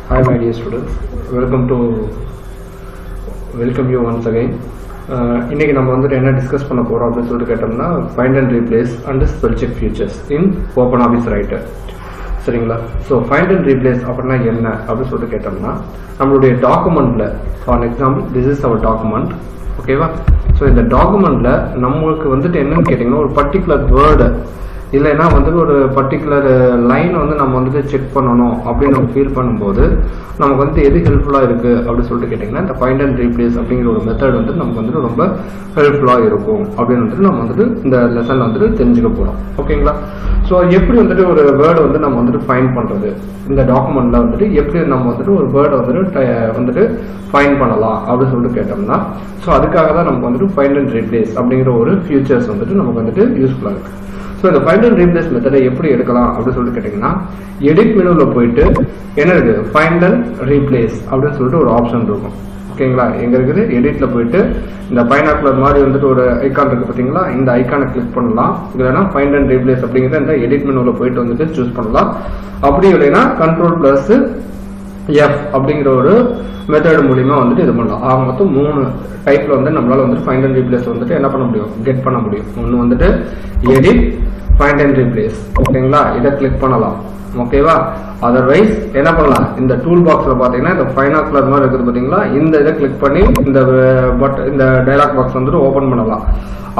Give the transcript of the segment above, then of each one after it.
Hi my dear students, welcome you once again. இன்னைக்கு நம்ம வந்துட்டு என்ன டிஸ்கஸ் பண்ண போறோம் அப்படின்னு சொல்லிட்டு கேட்டோம்னா find and replace and spell check features in Open Office Writer. சரிங்களா? ஸோ ஃபைண்ட் அண்ட் ரீப்ளேஸ் அப்படின்னா என்ன அப்படின்னு சொல்லிட்டு கேட்டோம்னா நம்மளுடைய டாக்குமெண்ட்ல for example this is our document. ஓகேவா? ஸோ இந்த டாக்குமெண்ட்ல நம்மளுக்கு வந்துட்டு என்னன்னு கேட்டிங்கன்னா ஒரு பர்டிகுலர் வேர்டு இல்லைன்னா வந்துட்டு ஒரு பர்டிகுலர் லைன் வந்து நம்ம வந்துட்டு செக் பண்ணணும் அப்படின்னு நம்ம ஃபீல் பண்ணும்போது நமக்கு வந்து எது ஹெல்ப்ஃபுல்லாக இருக்கு அப்படின்னு சொல்லிட்டு கேட்டிங்கன்னா இந்த ஃபைண்ட் அண்ட் ரீப்ளேஸ் அப்படிங்கிற ஒரு மெத்தட் வந்து நமக்கு வந்துட்டு ரொம்ப ஹெல்ப்ஃபுல்லாக இருக்கும் அப்படின்னு வந்துட்டு நம்ம வந்துட்டு இந்த லெசன்ல வந்துட்டு தெரிஞ்சுக்க போகிறோம். ஓகேங்களா? ஸோ எப்படி வந்துட்டு ஒரு வேர்டை வந்து நம்ம வந்துட்டு ஃபைண்ட் பண்ணுறது, இந்த டாக்குமெண்ட்ல வந்துட்டு எப்படி நம்ம வந்துட்டு ஒரு வேர்டை வந்துட்டு ஃபைண்ட் பண்ணலாம் அப்படின்னு சொல்லிட்டு கேட்டோம்னா ஸோ அதுக்காக தான் நமக்கு வந்துட்டு ஃபைண்ட் அண்ட் ரீப்ளேஸ் அப்படிங்கிற ஒரு ஃபியூச்சர்ஸ் வந்துட்டு நமக்கு வந்துட்டு யூஸ்ஃபுல்லாக இருக்கு. ஸோ இந்த ஃபைண்ட் அண்ட் ரீப்ளேஸ் மெத்தடை எப்படி எடுக்கலாம் அப்படின்னு சொல்லிட்டு கேட்டிங்கன்னா எடிட் மெனுவில் போயிட்டு என்ன இருக்கு ஃபைண்ட் அண்ட் ரீப்ளேஸ் அப்படின்னு சொல்லிட்டு ஒரு ஆப்ஷன் இருக்கும். ஓகேங்களா? எங்க இருக்குது எடிட்ல போயிட்டு இந்த பைனாக்குலர் மாதிரி வந்துட்டு ஒரு ஐக்கான் இருக்கு பார்த்தீங்களா, இந்த ஐக்கானை கிளிக் பண்ணலாம். இல்லைன்னா ஃபைண்ட் அண்ட் ரீப்ளேஸ் அப்படிங்கிற இந்த எடிட் மெனுவில் போயிட்டு வந்துட்டு சூஸ் பண்ணலாம். அப்படி இல்லைன்னா Ctrl+F அப்படிங்கிற ஒரு மெத்தட் மூலியமா வந்துட்டு இது பண்ணலாம். ஆக மொத்தம் 3 டைப்ல வந்து நம்மளால வந்துட்டு ஃபைண்ட் அண்ட் ரீப்ளேஸ் வந்துட்டு என்ன பண்ண முடியும், கெட் பண்ண முடியும். ஒன்று வந்துட்டு எடிட், ஃபைண்ட் அண்ட் ரீப்ளேஸ். ஓகேங்களா? இதை கிளிக் பண்ணலாம். ஓகேவா? அதர்வைஸ் என்ன பண்ணலாம், இந்த டூல் பாக்ஸ்ல பாத்தீங்கன்னா இந்த பைனாக்குலர் மாதிரி இருக்குது பாத்தீங்களா, இந்த இதை கிளிக் பண்ணி இந்த டயலாக் பாக்ஸ் வந்துட்டு ஓபன் பண்ணலாம்.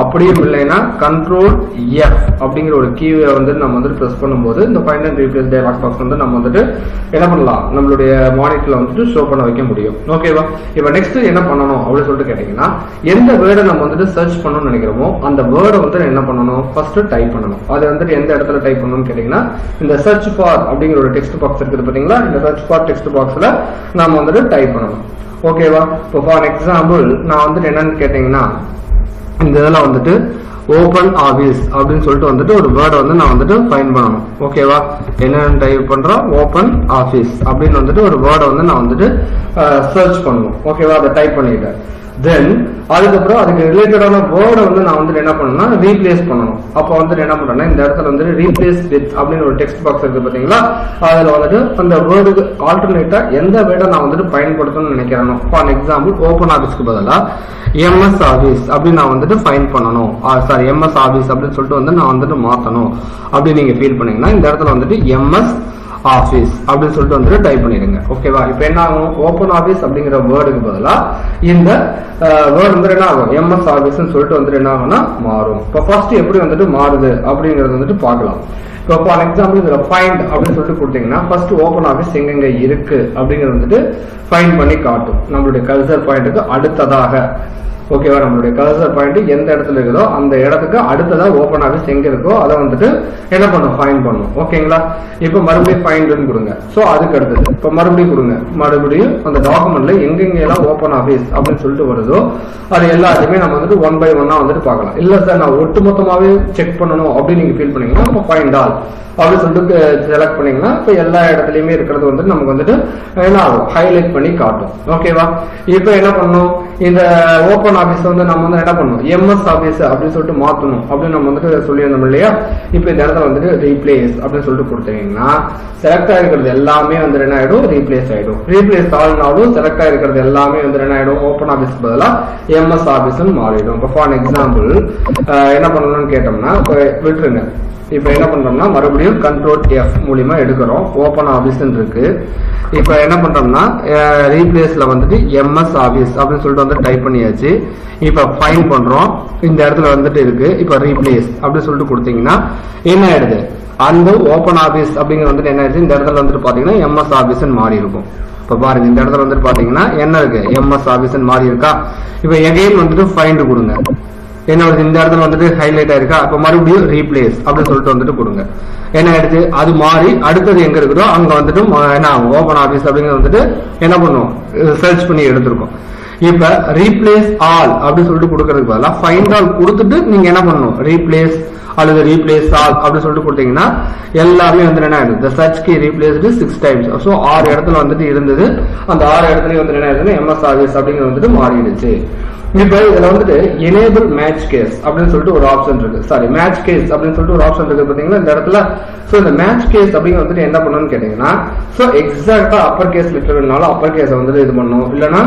அப்படியும் இல்லைன்னா Ctrl+F அப்படிங்கிற ஒரு கீயை வந்து நம்ம வந்துட்டு பிரஸ் பண்ணும்போது இந்த find and replace dialog box வந்து நம்ம வந்துட்டு என்ன பண்ணலாம், நம்மளுடைய மானிட்டர்ல வந்துட்டு ஷோ பண்ண வைக்க முடியும். ஓகேவா? இப்போ நெக்ஸ்ட் என்ன பண்ணணும் அப்படின்னு சொல்லிட்டு கேட்டீங்கன்னா எந்த வேர்டை நம்ம வந்துட்டு சர்ச் பண்ணணும்னு நினைக்கிறோமோ அந்த வேர்டை வந்து என்ன பண்ணணும், ஃபர்ஸ்ட் டைப் பண்ணணும். அது வந்துட்டு எந்த இடத்துல டைப் பண்ணணும்னு கேட்டீங்கன்னா இந்த சர்ச் ஃபார் அப்படிங்கிற ஒரு டெக்ஸ்ட் பாக்ஸ் இருக்குது பாத்தீங்களா, இந்த சர்ச் ஃபார் டெக்ஸ்ட் பாக்ஸ்ல நாம வந்துட்டு டைப் பண்ணணும். ஓகேவா? இப்போ ஃபார் எக்ஸாம்பிள் நான் வந்துட்டு என்னன்னு கேட்டீங்கன்னா இந்த இதெல்லாம் வந்துட்டு ஓபன் ஆபீஸ் அப்படின்னு சொல்லிட்டு வந்துட்டு ஒரு வேர்டை வந்து நான் வந்துட்டு ஃபைண்ட் பண்ணணும். ஓகேவா? என்னன்னு டைப் பண்றோம், ஓபன் ஆபீஸ் அப்படின்னு வந்துட்டு ஒரு வேர்டை வந்து நான் வந்துட்டு சர்ச் பண்ணணும். ஓகேவா? அதை டைப் பண்ணிட்டேன். தென் அதுக்கப்புறம் அதுக்கு ரிலேட்டடான வேர்டை வந்து நான் வந்துட்டு என்ன பண்ணணும்னா ரீப்ளேஸ் பண்ணணும். அப்போ வந்துட்டு என்ன பண்றேன்னா இந்த இடத்துல வந்துட்டு ரீப்ளேஸ் வித் அப்படின்னு ஒரு டெக்ஸ்ட் பாக்ஸ் இருக்கு பாத்தீங்களா, அதுல வந்துட்டு அந்த வேர்டுக்கு ஆல்டர்னேட்டா எந்த வேர்டை நான் வந்துட்டு பயன்படுத்தணும்னு நினைக்கிறேனோ, ஃபார் எக்ஸாம்பிள் ஓபன் ஆபீஸ்க்கு பதிலா எம்எஸ் ஆபீஸ் அப்படின்னு நான் வந்துட்டு ஃபைண்ட் பண்ணணும், சாரி எம்எஸ் ஆபீஸ் அப்படின்னு சொல்லிட்டு வந்து நான் வந்துட்டு மாத்தணும் அப்படின்னு நீங்க ஃபீல் பண்ணீங்கன்னா இந்த இடத்துல வந்துட்டு எம்எஸ் ஆபீஸ் அப்படின்னு சொல்லிட்டு வந்துட்டு டைப் பண்ணிடுங்க. ஓகேவா? இப்போ என்ன ஆகும், ஓபன் ஆபீஸ் அப்படிங்கிற வேர்டுக்கு பதிலா இந்த வேர்டு வந்து என்ன ஆகும், எம்எஸ் ஆபீஸ் சொல்லிட்டு வந்துட்டு என்ன ஆகும்னா மாறும். இப்போ ஃபர்ஸ்ட் எப்படி வந்துட்டு மாறுது அப்படிங்கறது வந்துட்டு பார்க்கலாம். இப்போ ஃபார் எக்ஸாம்பிள் இதுல ஃபைண்ட் அப்படின்னு சொல்லிட்டு கொடுத்தீங்கன்னா ஃபர்ஸ்ட் ஓபன் ஆபீஸ் எங்கெங்க இருக்கு அப்படிங்கிறது வந்துட்டு ஃபைண்ட் பண்ணி காட்டும் நம்மளுடைய கர்சர் பாயிண்ட்டுக்கு அடுத்ததாக. ஓகேவா? நம்மளுடைய கர்சர் பாயிண்ட் எந்த இடத்துல இருக்குதோ அந்த இடத்துக்கு அடுத்ததா ஓபன் ஆபீஸ் எங்க இருக்கோ அதை வந்துட்டு என்ன பண்ணும், ஃபைண்ட் பண்ணும். ஓகேங்களா? இப்ப மறுபடியும் ஃபைண்ட் கொடுங்க. சோ அதுக்கு அடுத்தது இப்ப மறுபடியும் கொடுங்க. மறுபடியும் அந்த டாக்குமெண்ட்ல எங்கெங்க எல்லாம் ஓபன் ஆபீஸ் அப்படின்னு சொல்லிட்டு வருதோ அது எல்லாத்தையுமே நம்ம வந்துட்டு 1 by 1 வந்துட்டு பார்க்கலாம். இல்ல சார் நான் ஒட்டுமொத்தமாவே செக் பண்ணணும் அப்படின்னு நீங்க ஃபீல் பண்ணீங்கன்னா இப்போ ஃபைண்ட் ஆல் அப்படின்னு சொல்லிட்டு செலக்ட் பண்ணீங்கன்னா இப்ப எல்லா இடத்துலயுமே இருக்கிறது வந்து நமக்கு வந்துட்டு என்ன ஆகும், ஹைலைட் பண்ணி காட்டும். ஓகேவா? இப்ப என்ன பண்ணணும், இந்த ஓபன் ஆபீஸ் வந்து நம்ம வந்து என்ன பண்ணணும், எம்எஸ் ஆபீஸ் அப்படின்னு சொல்லிட்டு மாத்தணும் அப்படின்னு நம்ம வந்துட்டு சொல்லியிருந்தோம் இல்லையா. இப்ப இந்த இடத்துல வந்துட்டு ரீப்ளேஸ் அப்படின்னு சொல்லிட்டு கொடுத்தீங்கன்னா செலக்ட் ஆகிருக்கிறது எல்லாமே வந்து என்ன ஆயிடும், ரீப்ளேஸ் ஆயிடும். ரீப்ளேஸ் ஆல்னாலும் செலக்ட் ஆகிருக்கிறது எல்லாமே வந்து என்ன ஆயிடும், ஓபன் ஆபீஸ் பதிலா எம்எஸ் ஆபீஸ் மாறிடும். இப்போ ஃபார் எக்ஸாம்பிள் என்ன பண்ணணும்னு கேட்டோம்னா விட்டுருங்க. இப்ப என்ன பண்றோம்னா மறுபடியும் Ctrl+F மூலியமா எடுக்கிறோம். ஓபன் ஆபீஸ் இருக்கு. இப்ப என்ன பண்றோம்னா ரீப்ளேஸ்ல வந்துட்டு எம்எஸ் ஆபீஸ் அப்படின்னு சொல்லிட்டு வந்து டைப் பண்ணியாச்சு. இப்ப ஃபைண்ட் பண்றோம். இந்த இடத்துல வந்துட்டு இருக்கு. இப்ப ரீப்ளேஸ் அப்படின்னு சொல்லிட்டு கொடுத்தீங்கன்னா என்ன ஆயிடுது, அந்த ஓபன் ஆபீஸ் அப்படிங்கிறது வந்துட்டு என்ன ஆயிடுச்சு, இந்த இடத்துல வந்துட்டு பாத்தீங்கன்னா எம்எஸ் ஆபீஸ் மாறி இருக்கும். இப்ப பாருங்க இந்த இடத்துல வந்துட்டு பாத்தீங்கன்னா என்ன இருக்கு, எம்எஸ் ஆபீஸ் மாறி இருக்கா. இப்ப எகைன் வந்துட்டு ஃபைண்ட் கொடுங்க. என்ன வருது, இந்த இடத்துல வந்துட்டு ஹைலைட் ஆயிருக்கா. அப்ப மறுபடியும் ரீப்ளேஸ் அப்படின்னு சொல்லிட்டு வந்துட்டு கொடுங்க. என்ன ஆயிடுச்சு, அது மாறி அடுத்தது எங்க இருக்குதோ அங்க வந்துட்டு என்ன ஓபன் ஆபீஸ் அப்படிங்கிறது வந்துட்டு என்ன பண்ணுவோம், சர்ச் பண்ணி எடுத்திருக்கோம். இப்ப ரீப்ளேஸ் ஆல் அப்படின்னு சொல்லிட்டு கொடுக்கறதுக்கு பதிலா ஃபைண்ட் ஆல் கொடுத்துட்டு நீங்க என்ன பண்ணணும், ரீப்ளேஸ் அல்லது ரீப்ளேஸ் ஆல் அப்படின்னு சொல்லிட்டு கொடுத்தீங்கன்னா எல்லாமே வந்து என்ன ஆயிடுது, search key replaced 6 times. So 6 இடத்துல வந்துட்டு இருந்தது. அந்த 6 இடத்துலயும் வந்து என்ன ஆயிடுதுன்னா எம்எஸ் ஆபீஸ் அப்படிங்கிறது வந்துட்டு மாறிடுச்சு. இப்ப இதுல வந்துட்டு எனேபிள் மேட்ச் கேஸ் அப்படின்னு சொல்லிட்டு ஒரு ஆப்ஷன் இருக்கு. சாரி, மேட்ச் கேஸ் அப்படின்னு சொல்லிட்டு ஒரு ஆப்ஷன் இருக்கு பாத்தீங்களா இந்த இடத்துல. சோ இந்த மேட்ச் கேஸ் அப்படிங்க வந்துட்டு என்ன பண்ணணும்னு கேட்டீங்கன்னா, சோ எக்ஸாக்டா அப்பர் கேஸ் லெட்டர் வேணாலும் அப்பர் கேஸை வந்துட்டு இது பண்ணணும், இல்லைன்னா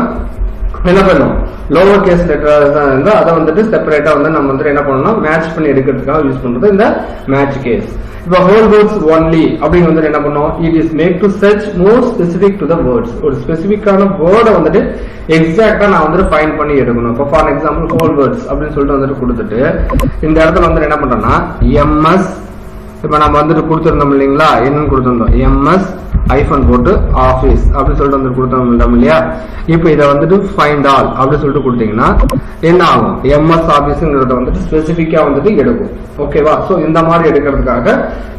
என்ன பண்ணும் லோவர் கேஸ் லெட்டர் தான் இருந்தா அதை வந்துட்டு செப்பரேட்டா வந்து நம்ம வந்துட்டு என்ன பண்ணணும் மேட்ச் பண்ணி எடுக்கிறதுக்காக யூஸ் பண்றது இந்த மேட்ச் கேஸ். இப்ப ஹோல் வேர்ட்ஸ் ஒன்லி அப்படிங்க வந்துட்டு என்ன பண்ணும், it is make to search more specific to the words. ஒரு ஸ்பெசிபிக்கான வேர்டை வந்துட்டு எக்ஸாக்டா நான் வந்துட்டு ஃபைண்ட் பண்ணி எடுக்கணும். இப்போ ஃபார் எக்ஸாம்பிள் ஹோல் வேர்ட்ஸ் அப்படின்னு சொல்லிட்டு வந்துட்டு கொடுத்துட்டு இந்த இடத்துல வந்துட்டு என்ன பண்றோம்னா எம்எஸ், இப்ப நம்ம வந்துட்டு கொடுத்துருந்தோம் இல்லைங்களா, என்னன்னு கொடுத்துருந்தோம் எம்எஸ் ஐபன் போட்டு ஆபீஸ் அப்படின்னு சொல்லிட்டு வந்து கொடுத்தோம் இல்லையா. இப்ப இதை வந்துட்டு ஃபைண்ட் ஆல் அப்படின்னு சொல்லிட்டு கொடுத்தீங்கன்னா என்ன ஆகும், எம்எஸ் ஆபீஸ்ங்கிறத வந்துட்டு ஸ்பெசிபிக்கா வந்துட்டு எடுக்கும். ஓகேவா. சோ இந்த மாதிரி எடுக்கிறதுக்காக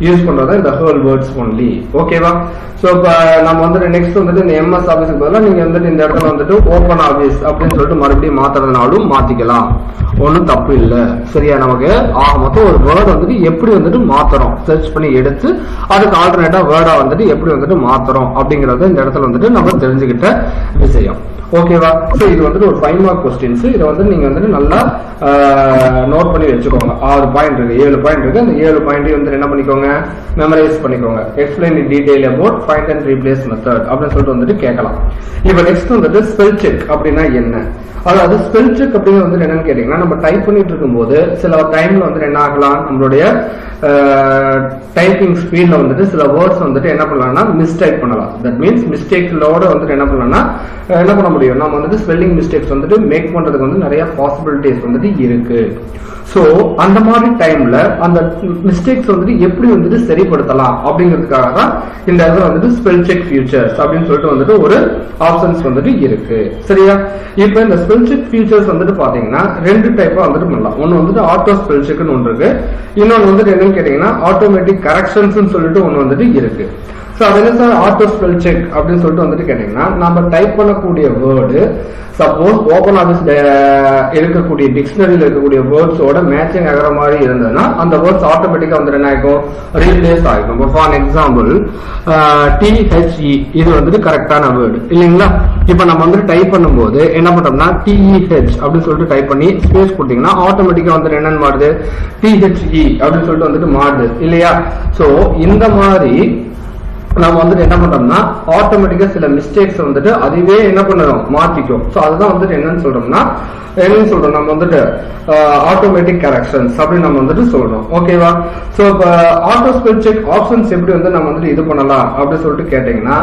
யூஸ் பண்றது இந்த ஹோல் வேர்ட்ஸ் ஒன்லி. ஓகேவா. சோ இப்ப நம்ம வந்துட்டு நெக்ஸ்ட் வந்துட்டு இந்த எம்எஸ் ஆபீஸ்க்கு பதிலாக நீங்க வந்துட்டு இந்த இடத்துல வந்துட்டு ஓபன் ஆபீஸ் அப்படின்னு சொல்லிட்டு மறுபடியும் மாத்துறதுனாலும் மாத்திக்கலாம், ஒன்னும் தப்பு இல்ல. சரியா. நமக்கு ஆக மொத்தம் ஒரு வேர்ட் வந்துட்டு எப்படி வந்துட்டு மாத்துறோம், சர்ச் பண்ணி எடுத்து அதுக்கு ஆல்டர்னேட்டா வேர்டா வந்துட்டு எப்படி வந்துட்டு மாத்துறோம் அப்படிங்கறத இந்த இடத்துல வந்துட்டு நம்ம தெரிஞ்சுக்கிட்ட விஷயம். ஓகேவா. சோ இது வந்துட்டு ஒரு 5 மார்க் கொஸ்டின்ஸ். இதை வந்து நீங்க வந்துட்டு நல்லா நோட் பண்ணி வச்சுக்கோங்க. 6 பாயிண்ட் இருக்கு, 7 பாயிண்ட் இருக்கு. அந்த 7 பாயிண்ட் வந்து என்ன பண்ணிக்கோங்க, மெமரைஸ் பண்ணிக்கோங்க. Explain in detail about find and replace method அப்படின்னு சொல்லிட்டு வந்துட்டு கேட்கலாம். இப்ப நெக்ஸ்ட் வந்துட்டு ஸ்பெல் செக் அப்படின்னா என்ன, அதாவது ஸ்பெல் செக் அப்படிங்கிறது வந்து என்னன்னு கேட்டீங்கன்னா, நம்ம டைப் பண்ணிட்டு இருக்கும்போது சில டைம்ல வந்து என்ன ஆகலாம், நம்மளுடைய டைப்பிங் ஸ்பீட்ல வந்துட்டு சில வேர்ட்ஸ் வந்துட்டு என்ன பண்ணலாம்னா மிஸ்டைப் பண்ணலாம். தட் மீன்ஸ் மிஸ்டேக்லோட வந்துட்டு என்ன பண்ணலாம்னா என்ன பண்ண முடியும், நம்ம வந்துட்டு ஸ்பெல்லிங் மிஸ்டேக்ஸ் வந்துட்டு மேக் பண்றதுக்கு வந்து நிறைய பாசிபிலிட்டிஸ் வந்துட்டு இருக்கு. சோ அந்த மாதிரி டைம்ல அந்த மிஸ்டேக்ஸ் வந்துட்டு எப்படி வந்துட்டு சரிப்படுத்தலாம் அப்படிங்கிறதுக்காக தான் இந்த இடத்துல வந்துட்டு ஸ்பெல் செக் ஃபியூச்சர்ஸ் அப்படின்னு சொல்லிட்டு வந்துட்டு ஒரு ஆப்ஷன்ஸ் வந்துட்டு இருக்கு. சரியா. இப்ப இந்த ஸ்பெல் செக் ஃபியூச்சர்ஸ் வந்துட்டு பாத்தீங்கன்னா 2 டைப்பா வந்துட்டு பண்ணலாம். ஒன்னு வந்துட்டு ஆட்டோ ஸ்பெல் செக்னு ஒன்று இருக்கு, இன்னொன்னு வந்துட்டு என்னன்னு கேட்டீங்கன்னா ஆட்டோமேட்டிக் கரெக்ஷன்ஸ் சொல்லிட்டு ஒன்னு வந்துட்டு இருக்கு. சோ அது என்ன சார் ஆட்டோ ஸ்பெல் செக் அப்படின்னு சொல்லிட்டு வந்துட்டு கேட்டீங்கன்னா, நம்ம டைப் பண்ணக்கூடிய வேர்டு சப்போஸ் ஓபன் ஆபீஸ் இருக்கக்கூடிய டிக்ஷனரியில் இருக்கக்கூடிய வேர்ட்ஸோட மேட்சிங் ஆகிற மாதிரி இருந்ததுன்னா அந்த வேர்ட்ஸ் ஆட்டோமேட்டிக்கா வந்து என்ன ஆகும், ரீப்ளேஸ் ஆகும். ஃபார் எக்ஸாம்பிள் THE இது வந்துட்டு கரெக்டான வேர்டு இல்லைங்களா. இப்ப நம்ம வந்துட்டு டைப் பண்ணும்போது என்ன பண்றோம்னா TEH அப்படின்னு சொல்லிட்டு டைப் பண்ணி ஸ்பேஸ் கொடுத்தீங்கன்னா ஆட்டோமேட்டிக்கா வந்துட்டு என்னன்னு மாறுது, THE அப்படின்னு சொல்லிட்டு வந்துட்டு மாறுது இல்லையா. சோ இந்த மாதிரி நம்ம வந்துட்டு என்ன பண்றோம்னா ஆட்டோமேட்டிக்கா சில மிஸ்டேக்ஸ் வந்துட்டு அதுவே என்ன பண்ணணும் மாத்திக்கும். சோ அதுதான் வந்துட்டு என்னன்னு சொல்றோம்னா நம்ம வந்துட்டு ஆட்டோமேட்டிக் கரெக்ஷன்ஸ் அப்படின்னு நம்ம வந்துட்டு சொல்றோம். ஓகேவா. சோ இப்ப ஆட்டோ ஸ்பெல் செக் ஆப்ஷன்ஸ் எப்படி வந்து நம்ம வந்துட்டு இது பண்ணலாம் அப்படின்னு சொல்லிட்டு கேட்டீங்கன்னா,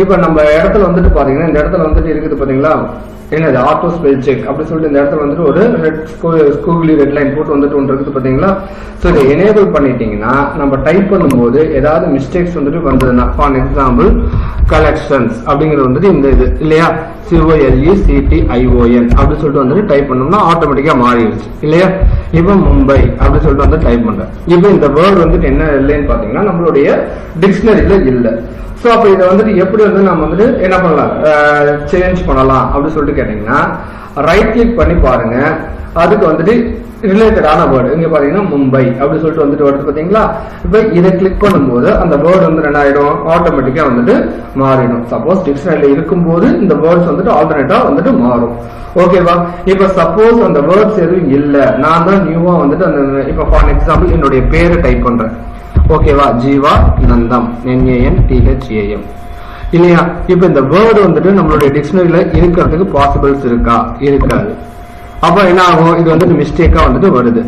இப்ப நம்ம இடத்துல வந்துட்டு பாத்தீங்கன்னா இந்த இடத்துல வந்துட்டு இருக்குது பாத்தீங்களா, என்னது ஆட்டோ ஸ்பெல் செக் அப்படி சொல்லிட்டு இந்த இடத்துல வந்துட்டு ஒரு ஸ்கூகுலி ரெட் லைன் போட்டு வந்துட்டு ஒன்று இருக்குது பாத்தீங்களா. ஸோ இதை எனேபிள் பண்ணிட்டீங்கன்னா நம்ம டைப் பண்ணும்போது ஏதாவது மிஸ்டேக்ஸ் வந்துட்டு வந்ததுன்னா ஃபார் எக்ஸாம்பிள் கலெக்ஷன்ஸ் அப்படிங்கிறது வந்துட்டு இந்த இது இல்லையா, COLECTION அப்படின்னு சொல்லிட்டு வந்துட்டு டைப் பண்ணோம்னா ஆட்டோமேட்டிக்கா மாறிடுச்சு இல்லையா. இப்போ மும்பை அப்படின்னு சொல்லிட்டு வந்து டைப் பண்றேன். இப்போ இந்த வேர்டு வந்துட்டு என்ன இல்லைன்னு பாத்தீங்கன்னா நம்மளுடைய டிக்ஷனரியில இல்லை. சோ அப்ப இதை வந்துட்டு எப்படி வந்து நம்ம வந்துட்டு என்ன பண்ணலாம் சேஞ்ச் பண்ணலாம் அப்படின்னு சொல்லிட்டு கேட்டீங்கன்னா, ரைட் கிளிக் பண்ணி பாருங்க. அதுக்கு வந்துட்டு ரிலேட்டடான வேர்டு இங்க பாத்தீங்கன்னா மும்பை அப்படின்னு சொல்லிட்டு வந்துட்டு வருது பாத்தீங்களா. இப்ப இதை கிளிக் பண்ணும்போது அந்த வேர்டு வந்து என்ன ஆயிடும், ஆட்டோமேட்டிக்கா வந்துட்டு மாறிடும். சப்போஸ் டிக்ஷனரியில இருக்கும்போது இந்த வேர்ட்ஸ் வந்துட்டு ஆல்டர்னேட்டா வந்துட்டு மாறும். ஓகேவா. இப்ப சப்போஸ் அந்த வேர்ட்ஸ் எதுவும் இல்ல, நான் தான் நியூவா வந்துட்டு அந்த இப்ப ஃபார் எக்ஸாம்பிள் என்னுடைய பேரை டைப் பண்றேன். ஓகேவா, ஜீவா நந்தம் NANTHAM இல்லையா. இப்ப இந்த வேர்டு வந்துட்டு நம்மளுடைய டிக்ஷனரியில இருக்கிறதுக்கு பாசிபிள்ஸ் இருக்கா, இருக்காது. அப்ப என்ன ஆகும், இது வந்துட்டு மிஸ்டேக்கா வந்துட்டு வருது.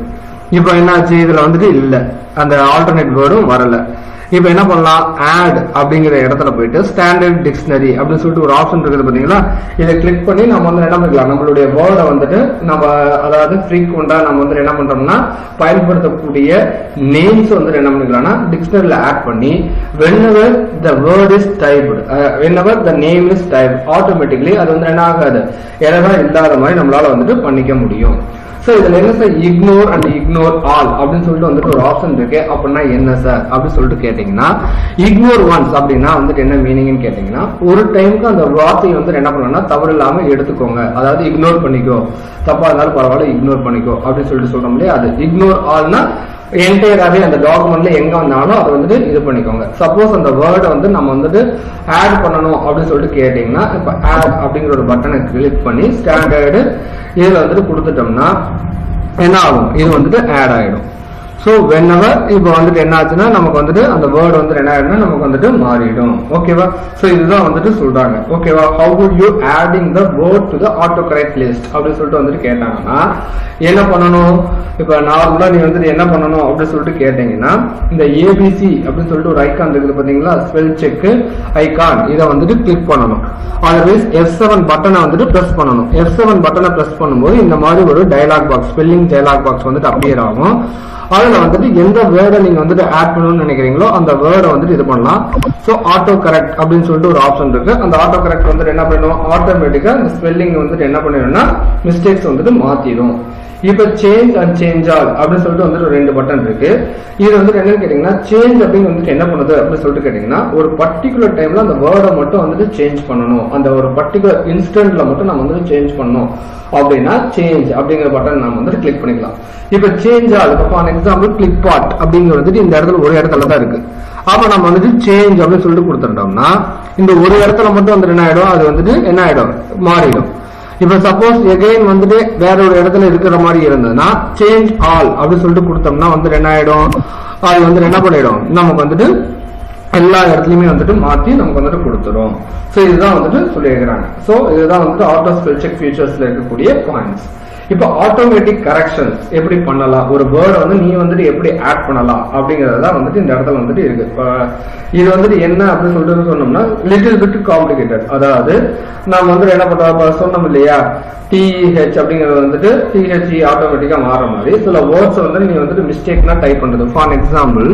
இப்ப என்னாச்சு, இதுல வந்துட்டு இல்ல, அந்த ஆல்டர்னேட் வேர்டும் வரல. இப்ப என்ன பண்ணலாம், ஆட் அப்படிங்கிற இடத்துல போயிட்டு ஸ்டாண்டர்ட் டிக்ஷனரி அப்படின்னு சொல்லிட்டு ஒரு ஆப்ஷன் இருக்குது பாத்தீங்களா. இதை கிளிக் பண்ணி நம்ம வந்து என்ன பண்ணிக்கலாம், நம்மளுடைய வேர்டை வந்துட்டு நம்ம அதாவது ஃப்ரீக்வெண்டா நம்ம வந்து என்ன பண்றோம்னா பயன்படுத்தக்கூடிய நேம்ஸ் வந்து என்ன பண்ணிக்கலாம்னா டிக்ஷனரியில ஆட் பண்ணி whenever the word is typed whenever the name is typed automatically அது வந்து என்ன ஆகாது, எரரா இல்லாத மாதிரி நம்மளால வந்துட்டு பண்ணிக்க முடியும். சோ இதுல என்ன sir ignore and ignore all அப்படின்னு சொல்லிட்டு வந்துட்டு ஒரு ஆப்ஷன் இருக்கு. அப்படின்னா என்ன சார் அப்படின்னு சொல்லிட்டு கேட்டீங்கன்னா, இக்னோர் ஒன்ஸ் அப்படின்னா வந்துட்டு என்ன மீனிங்னு கேட்டீங்கன்னா, ஒரு டைமுக்கு அந்த வார்த்தையை வந்து என்ன பண்ணணும்னா தவறு இல்லாம எடுத்துக்கோங்க, அதாவது இக்னோர் பண்ணிக்கோ, தப்பா இருந்தாலும் பரவாயில்ல இக்னோர் பண்ணிக்கோ அப்படின்னு சொல்லிட்டு சொல்றோம் இல்லையா. அது இக்னோர் ஆல்னா என்டையராகவே அந்த டாக்குமெண்ட்ல எங்க வந்தாலும் அதை வந்துட்டு இது பண்ணிக்கோங்க. சப்போஸ் அந்த வேர்டை வந்து நம்ம வந்துட்டு ஆட் பண்ணணும் அப்படின்னு சொல்லிட்டு கேட்டீங்கன்னா இப்ப ஆட் அப்படிங்கிற ஒரு பட்டனை கிளிக் பண்ணி ஸ்டாண்டர்டு இதுல வந்துட்டு கொடுத்துட்டோம்னா என்ன ஆகும், இது வந்துட்டு ஆட் ஆயிடும். ஸோ வென்எவர் இப்போ வந்துட்டு என்ன ஆச்சுன்னா நமக்கு வந்துட்டு அந்த வேர்டு வந்துட்டு என்ன ஆயிடும்னா நமக்கு வந்துட்டு மாறிடும். ஓகேவா? ஸோ இதுதான் வந்துட்டு சொல்றாங்க. ஓகேவா? How would you adding the word to the auto correct list அப்படின்னு சொல்லிட்டு வந்துட்டு கேட்டாங்கன்னா என்ன பண்ணணும், இப்போ நார்மலா நீ வந்துட்டு என்ன பண்ணணும் அப்படின்னு சொல்லிட்டு கேட்டீங்கன்னா இந்த ஏபிசி அப்படின்னு சொல்லிட்டு ஒரு ஐகான் இருக்குது பாத்தீங்களா, ஸ்பெல் செக் ஐகான், இதை வந்துட்டு கிளிக் பண்ணணும். அதர்வைஸ் F7 பட்டனை வந்துட்டு பிரஸ் பண்ணணும். F7 பட்டனை பிரஸ் பண்ணும்போது இந்த மாதிரி ஒரு dialog box, spelling dialog box வந்துட்டு அப்பியர் ஆகும். அதுல வந்துட்டு எந்த வேர்டை நீங்க வந்துட்டு ஆட் பண்ணணும்னு நினைக்கிறீங்களோ அந்த வேர்டை வந்துட்டு இது பண்ணலாம். ஸோ ஆட்டோ கரெக்ட் அப்படின்னு சொல்லிட்டு ஒரு ஆப்ஷன் இருக்கு. அந்த ஆட்டோ கரெக்ட் வந்துட்டு என்ன பண்ணுவோம், ஆட்டோமேட்டிக்கா இந்த ஸ்பெல்லிங் வந்துட்டு என்ன பண்ணிடும்னா மிஸ்டேக்ஸ் வந்துட்டு மாத்திடும். இப்ப சேஞ்ச் அண்ட் சேஞ்ச் ஆல் அப்படின்னு சொல்லிட்டு வந்துட்டு ஒரு 2 பட்டன் இருக்கு. இது வந்துட்டு என்னன்னு கேட்டீங்கன்னா சேஞ்ச் அப்படின்னு வந்துட்டு என்ன பண்ணுது அப்படின்னு சொல்லிட்டு கேட்டீங்கன்னா ஒரு பர்டிகுலர் டைம்ல அந்த வேர்டை மட்டும் வந்துட்டு சேஞ்ச் பண்ணணும், அந்த ஒரு பர்டிகுலர் இன்ஸ்டன்ட்ல மட்டும் நம்ம வந்துட்டு சேஞ்ச் பண்ணணும் அப்படின்னா சேஞ்ச் அப்படிங்கிற பட்டன் நம்ம வந்துட்டு கிளிக் பண்ணிக்கலாம். இப்ப change all for example click பாட் அப்படிங்கிற வந்துட்டு இந்த இடத்துல ஒரு இடத்துல தான் இருக்கு. அப்ப நம்ம வந்துட்டு சேஞ்ச் அப்படின்னு சொல்லிட்டு கொடுத்துட்டோம்னா இந்த ஒரு இடத்துல மட்டும் வந்துட்டு என்ன ஆயிடும், அது வந்துட்டு என்ன ஆயிடும், மாறிடும். இப்ப சப்போஸ் எகைன் வந்துட்டு வேற ஒரு இடத்துல இருக்கிற மாதிரி இருந்ததுன்னா சேஞ்ச் ஆல் அப்படின்னு சொல்லிட்டு கொடுத்தோம்னா வந்துட்டு என்ன ஆயிடும், அது வந்துட்டு என்ன பண்ணிடும், நமக்கு வந்துட்டு எல்லா இடத்துலயுமே வந்துட்டு மாத்தி நமக்கு வந்துட்டு கொடுத்துரும். ஸோ இதுதான் வந்துட்டு சொல்லியிருக்கிறாங்க. ஸோ இதுதான் வந்துட்டு ஆட்டோ ஸ்பெல் செக் ஃபீச்சர்ஸ்ல இருக்கக்கூடிய பாயிண்ட்ஸ். இப்போ ஆட்டோமேட்டிக் கரெக்ஷன்ஸ் எப்படி பண்ணலாம், ஒரு வேர்டை வந்து நீ வந்துட்டு எப்படி ஆட் பண்ணலாம் அப்படிங்கறதுதான் வந்துட்டு இந்த இடத்துல வந்துட்டு இருக்கு. இது வந்துட்டு என்ன அப்படின்னு சொல்லிட்டு சொன்னோம்னா லிட்டில் பிட் காம்ப்ளிகேட்டட். அதாவது நம்ம வந்துட்டு என்ன பண்றோம் சொன்னோம் இல்லையா, டிஹெச் அப்படிங்கிறது வந்துட்டு டிஹெச்இ ஆட்டோமேட்டிக்கா மாற மாதிரி சில வேர்ட்ஸ் வந்து நீங்க வந்துட்டு மிஸ்டேக்னா டைப் பண்றது. ஃபார் எக்ஸாம்பிள்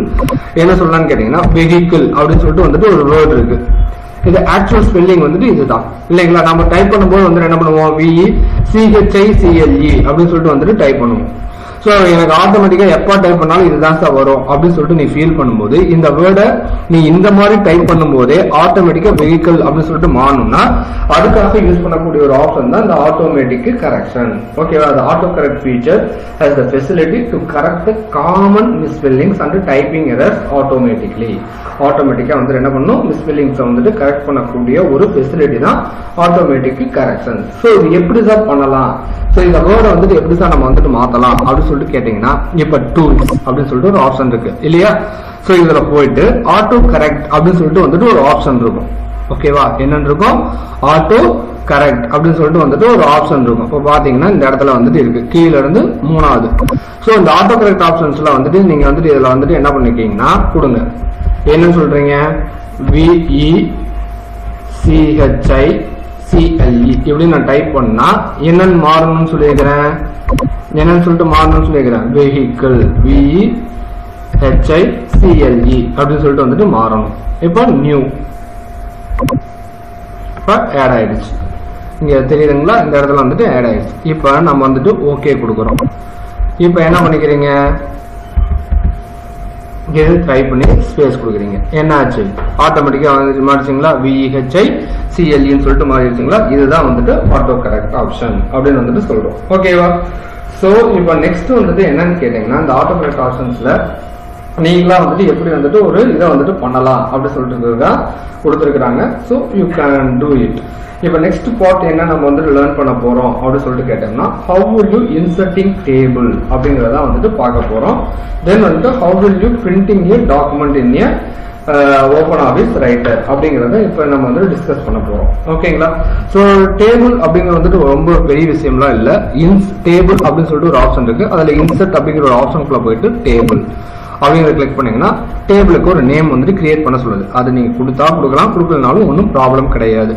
என்ன சொல்லலாம்னு கேட்டீங்கன்னா வெஹிக்கிள் அப்படின்னு சொல்லிட்டு வந்துட்டு ஒரு வேர்டு இருக்கு. இது ஆக்சுவல் ஸ்பெல்லிங் வந்துட்டு இதுதான் இல்லைங்களா. நம்ம டைப் பண்ணும்போது வந்து என்ன பண்ணுவோம், VECHICLE அப்படின்னு சொல்லிட்டு வந்துட்டு டைப் பண்ணுவோம். ஸோ எனக்கு ஆட்டோமேட்டிக்கா எப்போ டைப் பண்ணாலும் இதுதான் சார் வரும் அப்படின்னு சொல்லிட்டு நீ ஃபீல் பண்ணும்போது இந்த வேர்டை நீ இந்த மாதிரி டைப் பண்ணும்போதே ஆட்டோமேட்டிக்கா வெஹிக்கிள் அப்படின்னு சொல்லிட்டு மாறணும்னா அதுக்காக யூஸ் பண்ணக்கூடிய ஒரு ஆப்ஷன் தான் இந்த ஆட்டோமேட்டிக் கரெக்ஷன். ஓகேவா? the auto correct feature has the facility to correct the common misspellings and typing errors automatically. ஆட்டோமேட்டிக்கா வந்து என்ன பண்ணும், மிஸ்ஸ்பெல்லிங்ஸ் வந்துட்டு கரெக்ட் பண்ணக்கூடிய ஒரு ஃபெசிலிட்டி தான் ஆட்டோமேட்டிக் கரெக்ஷன். ஸோ இது எப்படி சார் பண்ணலாம், ஸோ இந்த வேர்டை வந்துட்டு எப்படி சார் நம்ம வந்துட்டு மாத்தலாம் அப்படின்னு சொல்லிட்டு கேட்டீங்கன்னா இப்ப டூல்ஸ் அப்படின்னு சொல்லிட்டு ஒரு ஆப்ஷன் இருக்கு இல்லையா. ஸோ இதுல போயிட்டு ஆட்டோ கரெக்ட் அப்படின்னு சொல்லிட்டு வந்துட்டு ஒரு ஆப்ஷன் இருக்கும். ஓகேவா? என்னன்னு இருக்கும், ஆட்டோ கரெக்ட் அப்படின்னு சொல்லிட்டு வந்துட்டு ஒரு ஆப்ஷன் இருக்கும். இப்போ பாத்தீங்கன்னா இந்த இடத்துல வந்துட்டு இருக்கு கீழ இருந்து 3வது. ஸோ இந்த ஆட்டோ கரெக்ட் ஆப்ஷன்ஸ்ல வந்துட்டு நீங்க வந்துட்டு இதுல வந்துட்டு என்ன பண்ணிருக்கீங்கன்னா கொடுங்க, என்னன்னு சொல்றீங்க, VECHICLE இப்படி நான் டைப் பண்ணா என்னன்னு மாறணும்னு சொல்லியிருக்கிறேன், என்னன்னு சொல்லிட்டு மாறணும்னு சொல்லியிருக்கிறேன், வெஹிக்கிள் VEHICLE அப்படின்னு சொல்லிட்டு வந்துட்டு மாறணும். இப்போ நியூ இப்போ ஆட் ஆயிடுச்சு. இங்க தெரியுதுங்களா, இந்த இடத்துல வந்துட்டு ஆட் ஆயிடுச்சு. இப்போ நம்ம வந்துட்டு ஓகே கொடுக்குறோம். இப்போ என்ன பண்ணிக்கிறீங்க, டைப் பண்ணி ஸ்பேஸ் கொடுக்குறீங்க, என்ன ஆச்சு, ஆட்டோமேட்டிக்கா வந்து மாறிச்சிங்களா, VEHICLE சொல்லிட்டு மாறிடுச்சுங்களா. இதுதான் வந்துட்டு ஆட்டோ கரெக்ட் ஆப்ஷன் அப்படின்னு வந்துட்டு சொல்றோம். ஓகேவா? சோ இப்போ நெக்ஸ்ட் வந்துட்டு என்னன்னு கேட்டீங்கன்னா இந்த ஆட்டோ கரெக்ட் ஆப்ஷன்ஸ்ல நீங்களா வந்துட்டு எப்படி வந்துட்டு ஒரு இதை வந்துட்டு பண்ணலாம் அப்படின்னு சொல்லிட்டு கொடுத்துருக்காங்க. So you can do it. இப்போ நெக்ஸ்ட் பார்ட் என்ன நம்ம வந்துட்டு லேர்ன் பண்ண போறோம் அப்படின்னு சொல்லிட்டு கேட்டோம்னா how will you inserting table அப்படிங்கறத வந்துட்டு பார்க்க போறோம். தென் வந்துட்டு how will you printing A document in A open office writer அப்படிங்கறத இப்ப நம்ம வந்து டிஸ்கஸ் பண்ண போறோம். ஓகேங்களா? சோ டேபிள் அப்படிங்கிறது வந்துட்டு ரொம்ப பெரிய விஷயம்லாம் இல்ல. டேபிள் அப்படின்னு சொல்லிட்டு ஒரு ஆப்ஷன் இருக்கு. அதுல இன்சர்ட் அப்படிங்கிற ஒரு ஆப்ஷனுக்குள்ள போயிட்டு டேபிள் அப்படிங்கறத கிளிக் பண்ணீங்கன்னா டேபிளுக்கு ஒரு நேம் வந்துட்டு கிரியேட் பண்ண சொல்லுது. அது நீங்க கொடுத்தா கொடுக்கலாம், கொடுக்கலனாலும் ஒன்றும் ப்ராப்ளம் கிடையாது.